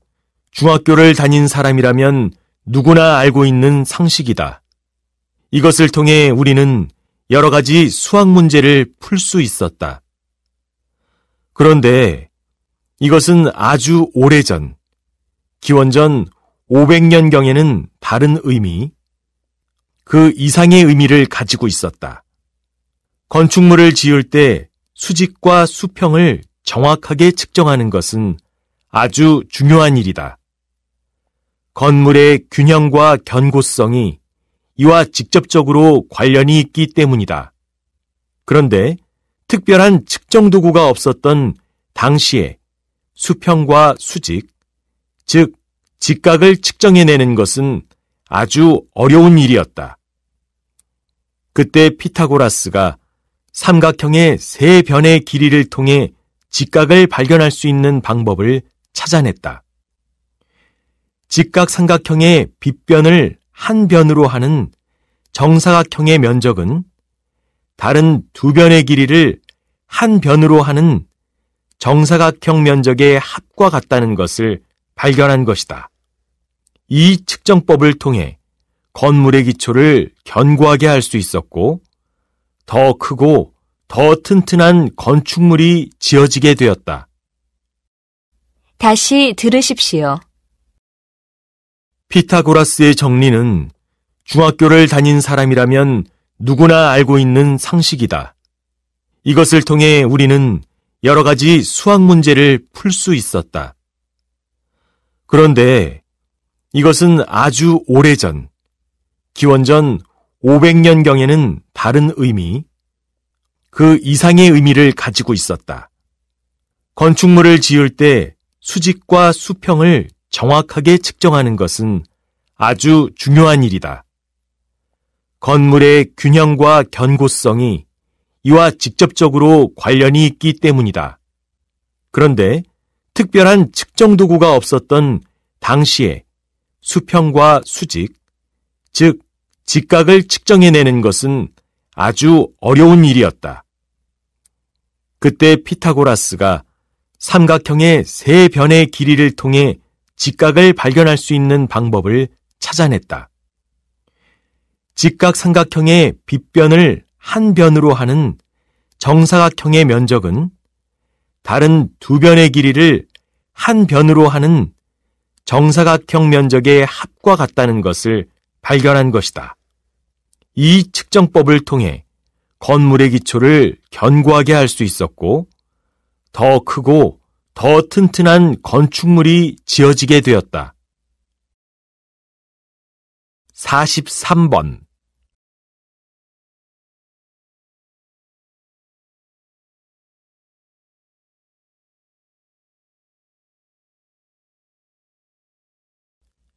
중학교를 다닌 사람이라면 누구나 알고 있는 상식이다. 이것을 통해 우리는 여러 가지 수학 문제를 풀 수 있었다. 그런데 이것은 아주 오래전, 기원전 500년경에는 다른 의미, 그 이상의 의미를 가지고 있었다. 건축물을 지을 때 수직과 수평을 정확하게 측정하는 것은 아주 중요한 일이다. 건물의 균형과 견고성이 이와 직접적으로 관련이 있기 때문이다. 그런데 특별한 측정 도구가 없었던 당시에 수평과 수직, 즉 직각을 측정해내는 것은 아주 어려운 일이었다. 그때 피타고라스가 삼각형의 세 변의 길이를 통해 직각을 발견할 수 있는 방법을 찾아냈다. 직각삼각형의 빗변을 한 변으로 하는 정사각형의 면적은 다른 두 변의 길이를 한 변으로 하는 정사각형 면적의 합과 같다는 것을 발견한 것이다. 이 측정법을 통해 건물의 기초를 견고하게 할 수 있었고, 더 크고 더 튼튼한 건축물이 지어지게 되었다. 다시 들으십시오. 피타고라스의 정리는 중학교를 다닌 사람이라면 누구나 알고 있는 상식이다. 이것을 통해 우리는 여러 가지 수학 문제를 풀 수 있었다. 그런데 이것은 아주 오래전, 기원전 500년경에는 다른 의미, 그 이상의 의미를 가지고 있었다. 건축물을 지을 때 수직과 수평을 정확하게 측정하는 것은 아주 중요한 일이다. 건물의 균형과 견고성이 이와 직접적으로 관련이 있기 때문이다. 그런데 특별한 측정 도구가 없었던 당시에 수평과 수직, 즉 직각을 측정해내는 것은 아주 어려운 일이었다. 그때 피타고라스가 삼각형의 세 변의 길이를 통해 직각을 발견할 수 있는 방법을 찾아냈다. 직각 삼각형의 빗변을 한 변으로 하는 정사각형의 면적은 다른 두 변의 길이를 한 변으로 하는 정사각형 면적의 합과 같다는 것을 발견한 것이다. 이 측정법을 통해 건물의 기초를 견고하게 할 수 있었고, 더 크고 더 튼튼한 건축물이 지어지게 되었다. 43번.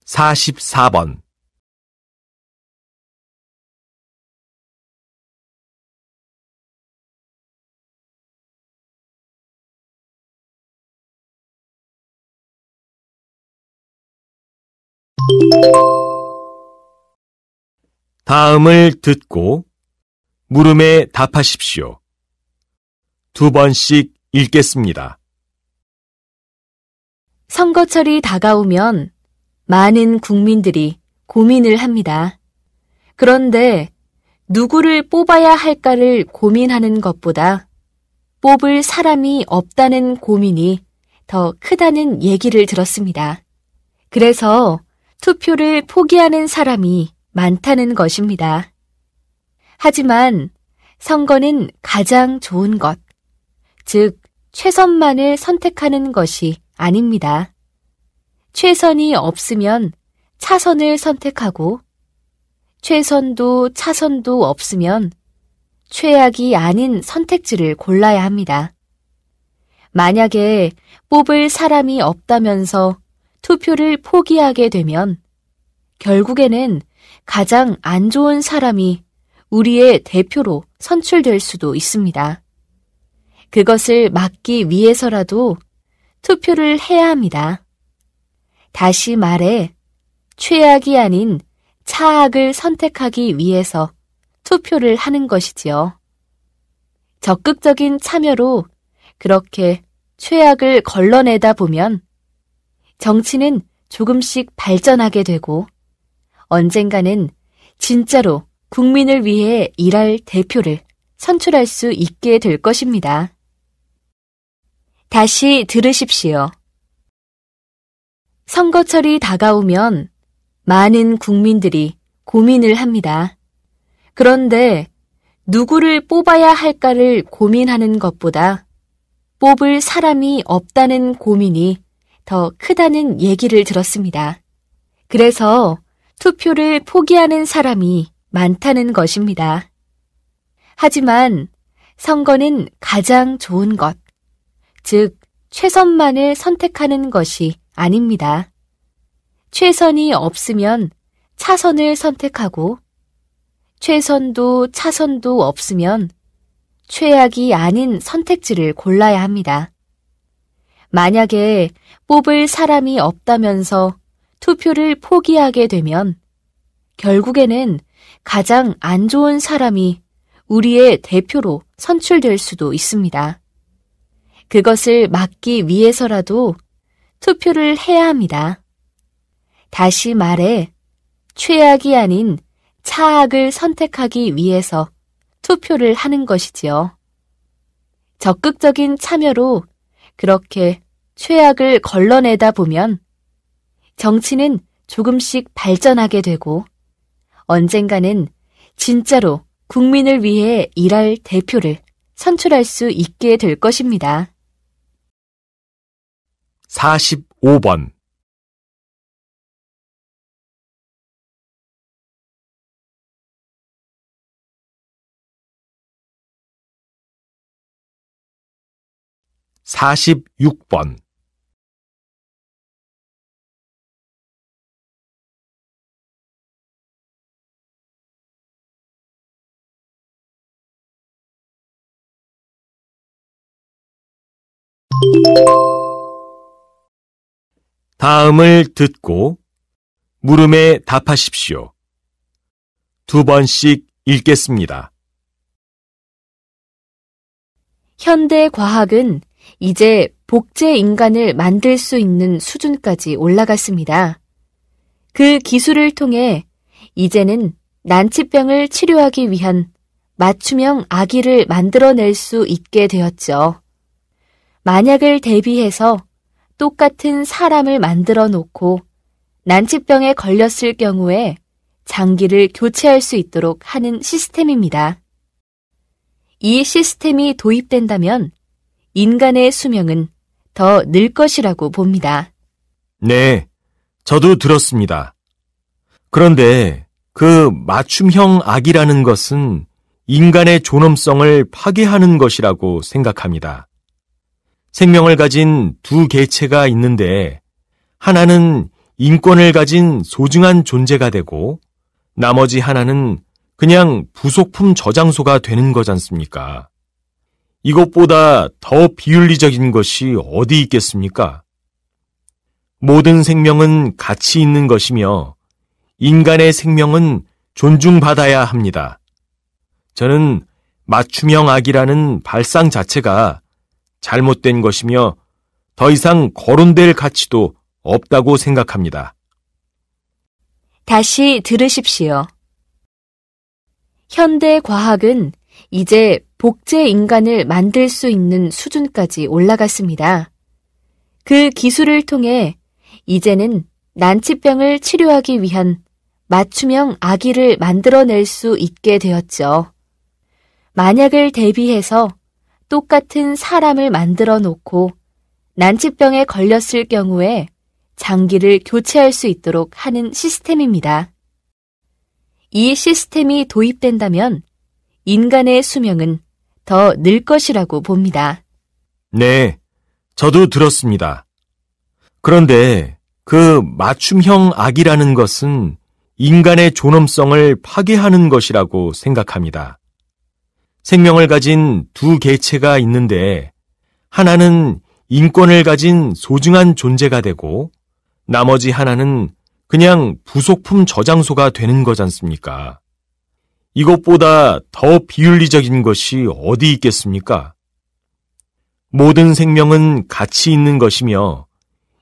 (44번) 다음을 듣고 물음에 답하십시오. 두 번씩 읽겠습니다. 선거철이 다가오면 많은 국민들이 고민을 합니다. 그런데 누구를 뽑아야 할까를 고민하는 것보다 뽑을 사람이 없다는 고민이 더 크다는 얘기를 들었습니다. 그래서 투표를 포기하는 사람이 많다는 것입니다. 하지만 선거는 가장 좋은 것, 즉 최선만을 선택하는 것이 아닙니다. 최선이 없으면 차선을 선택하고, 최선도 차선도 없으면 최악이 아닌 선택지를 골라야 합니다. 만약에 뽑을 사람이 없다면서 투표를 포기하게 되면 결국에는 가장 안 좋은 사람이 우리의 대표로 선출될 수도 있습니다. 그것을 막기 위해서라도 투표를 해야 합니다. 다시 말해, 최악이 아닌 차악을 선택하기 위해서 투표를 하는 것이지요. 적극적인 참여로 그렇게 최악을 걸러내다 보면 정치는 조금씩 발전하게 되고 언젠가는 진짜로 국민을 위해 일할 대표를 선출할 수 있게 될 것입니다. 다시 들으십시오. 선거철이 다가오면 많은 국민들이 고민을 합니다. 그런데 누구를 뽑아야 할까를 고민하는 것보다 뽑을 사람이 없다는 고민이 더 크다는 얘기를 들었습니다. 그래서 투표를 포기하는 사람이 많다는 것입니다. 하지만 선거는 가장 좋은 것, 즉 최선만을 선택하는 것이 아닙니다. 최선이 없으면 차선을 선택하고, 최선도 차선도 없으면 최악이 아닌 선택지를 골라야 합니다. 만약에 뽑을 사람이 없다면서 투표를 포기하게 되면 결국에는 가장 안 좋은 사람이 우리의 대표로 선출될 수도 있습니다. 그것을 막기 위해서라도 투표를 해야 합니다. 다시 말해 최악이 아닌 차악을 선택하기 위해서 투표를 하는 것이지요. 적극적인 참여로 그렇게 최악을 걸러내다 보면 정치는 조금씩 발전하게 되고 언젠가는 진짜로 국민을 위해 일할 대표를 선출할 수 있게 될 것입니다. 45번 46번 '다음을 듣고 물음에 답하십시오. 2번씩 읽겠습니다. 현대 과학은 이제 복제 인간을 만들 수 있는 수준까지 올라갔습니다. 그 기술을 통해 이제는 난치병을 치료하기 위한 맞춤형 아기를 만들어낼 수 있게 되었죠. 만약을 대비해서 똑같은 사람을 만들어 놓고 난치병에 걸렸을 경우에 장기를 교체할 수 있도록 하는 시스템입니다. 이 시스템이 도입된다면 인간의 수명은 더 늘 것이라고 봅니다. 네, 저도 들었습니다. 그런데 그 맞춤형 악이라는 것은 인간의 존엄성을 파괴하는 것이라고 생각합니다. 생명을 가진 두 개체가 있는데 하나는 인권을 가진 소중한 존재가 되고 나머지 하나는 그냥 부속품 저장소가 되는 거지 않습니까? 이것보다 더 비윤리적인 것이 어디 있겠습니까? 모든 생명은 가치 있는 것이며 인간의 생명은 존중받아야 합니다. 저는 맞춤형 악이라는 발상 자체가 잘못된 것이며 더 이상 거론될 가치도 없다고 생각합니다. 다시 들으십시오. 현대 과학은 이제 복제 인간을 만들 수 있는 수준까지 올라갔습니다. 그 기술을 통해 이제는 난치병을 치료하기 위한 맞춤형 아기를 만들어낼 수 있게 되었죠. 만약을 대비해서 똑같은 사람을 만들어 놓고 난치병에 걸렸을 경우에 장기를 교체할 수 있도록 하는 시스템입니다. 이 시스템이 도입된다면 인간의 수명은 더 늘 것이라고 봅니다. 네, 저도 들었습니다. 그런데 그 맞춤형 악이라는 것은 인간의 존엄성을 파괴하는 것이라고 생각합니다. 생명을 가진 두 개체가 있는데 하나는 인권을 가진 소중한 존재가 되고 나머지 하나는 그냥 부속품 저장소가 되는 거지 않습니까? 이것보다 더 비윤리적인 것이 어디 있겠습니까? 모든 생명은 가치 있는 것이며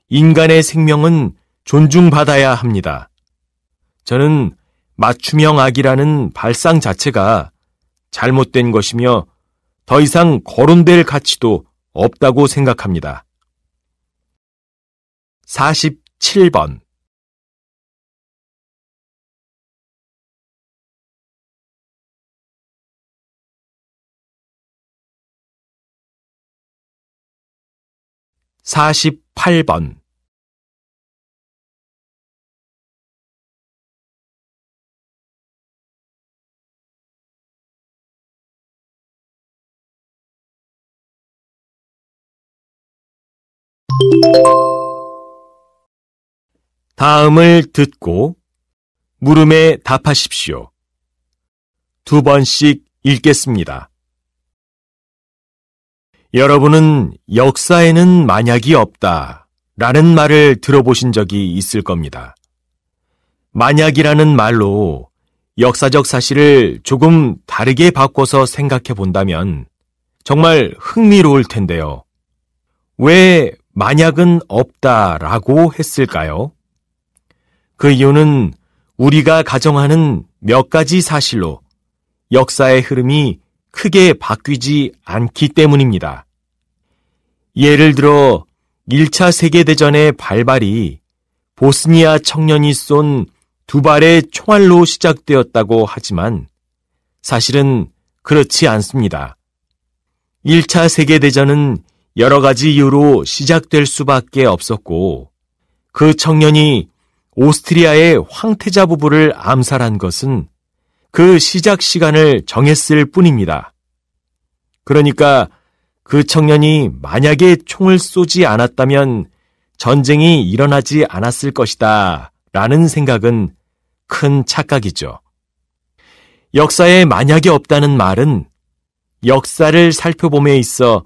인간의 생명은 존중받아야 합니다. 저는 맞춤형 악이라는 발상 자체가 잘못된 것이며 더 이상 거론될 가치도 없다고 생각합니다. 47번 48번 '다음을 듣고 물음에 답하십시오. 2번씩 읽겠습니다. 여러분은 역사에는 만약이 없다 라는 말을 들어보신 적이 있을 겁니다. 만약이라는 말로 역사적 사실을 조금 다르게 바꿔서 생각해 본다면 정말 흥미로울 텐데요. 왜 만약은 없다라고 했을까요? 그 이유는 우리가 가정하는 몇 가지 사실로 역사의 흐름이 크게 바뀌지 않기 때문입니다. 예를 들어 1차 세계대전의 발발이 보스니아 청년이 쏜 2발의 총알로 시작되었다고 하지만 사실은 그렇지 않습니다. 1차 세계대전은 여러 가지 이유로 시작될 수밖에 없었고 그 청년이 오스트리아의 황태자 부부를 암살한 것은 그 시작 시간을 정했을 뿐입니다. 그러니까 그 청년이 만약에 총을 쏘지 않았다면 전쟁이 일어나지 않았을 것이다 라는 생각은 큰 착각이죠. 역사에 만약에 없다는 말은 역사를 살펴봄에 있어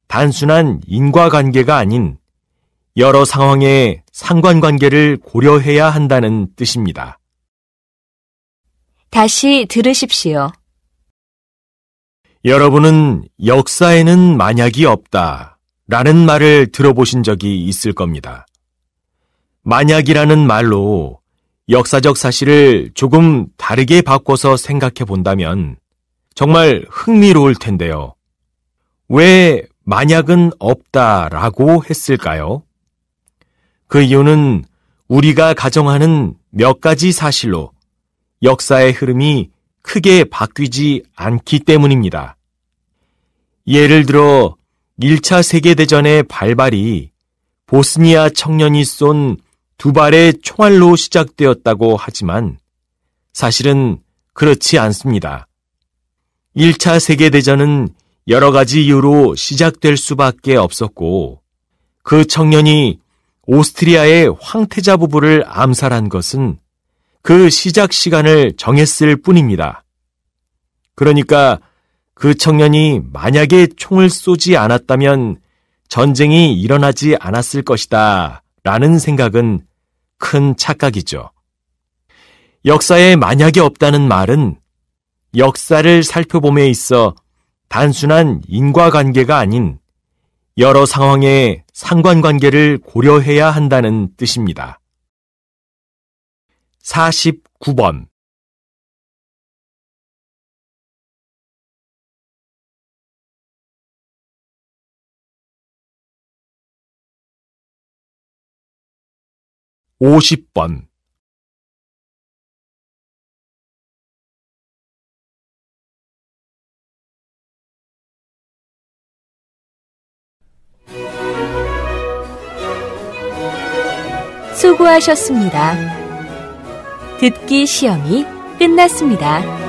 단순한 인과관계가 아닌 여러 상황의 상관관계를 고려해야 한다는 뜻입니다. 다시 들으십시오. 여러분은 역사에는 만약이 없다 라는 말을 들어보신 적이 있을 겁니다. 만약이라는 말로 역사적 사실을 조금 다르게 바꿔서 생각해 본다면 정말 흥미로울 텐데요. 왜 만약은 없다라고 했을까요? 그 이유는 우리가 가정하는 몇 가지 사실로 역사의 흐름이 크게 바뀌지 않기 때문입니다. 예를 들어 1차 세계대전의 발발이 보스니아 청년이 쏜 2발의 총알로 시작되었다고 하지만 사실은 그렇지 않습니다. 1차 세계대전은 여러 가지 이유로 시작될 수밖에 없었고 그 청년이 오스트리아의 황태자 부부를 암살한 것은 그 시작 시간을 정했을 뿐입니다. 그러니까 그 청년이 만약에 총을 쏘지 않았다면 전쟁이 일어나지 않았을 것이다 라는 생각은 큰 착각이죠. 역사에 만약에 없다는 말은 역사를 살펴봄에 있어 단순한 인과관계가 아닌 여러 상황의 상관관계를 고려해야 한다는 뜻입니다. 49번 50번 수고하셨습니다. 듣기 시험이 끝났습니다.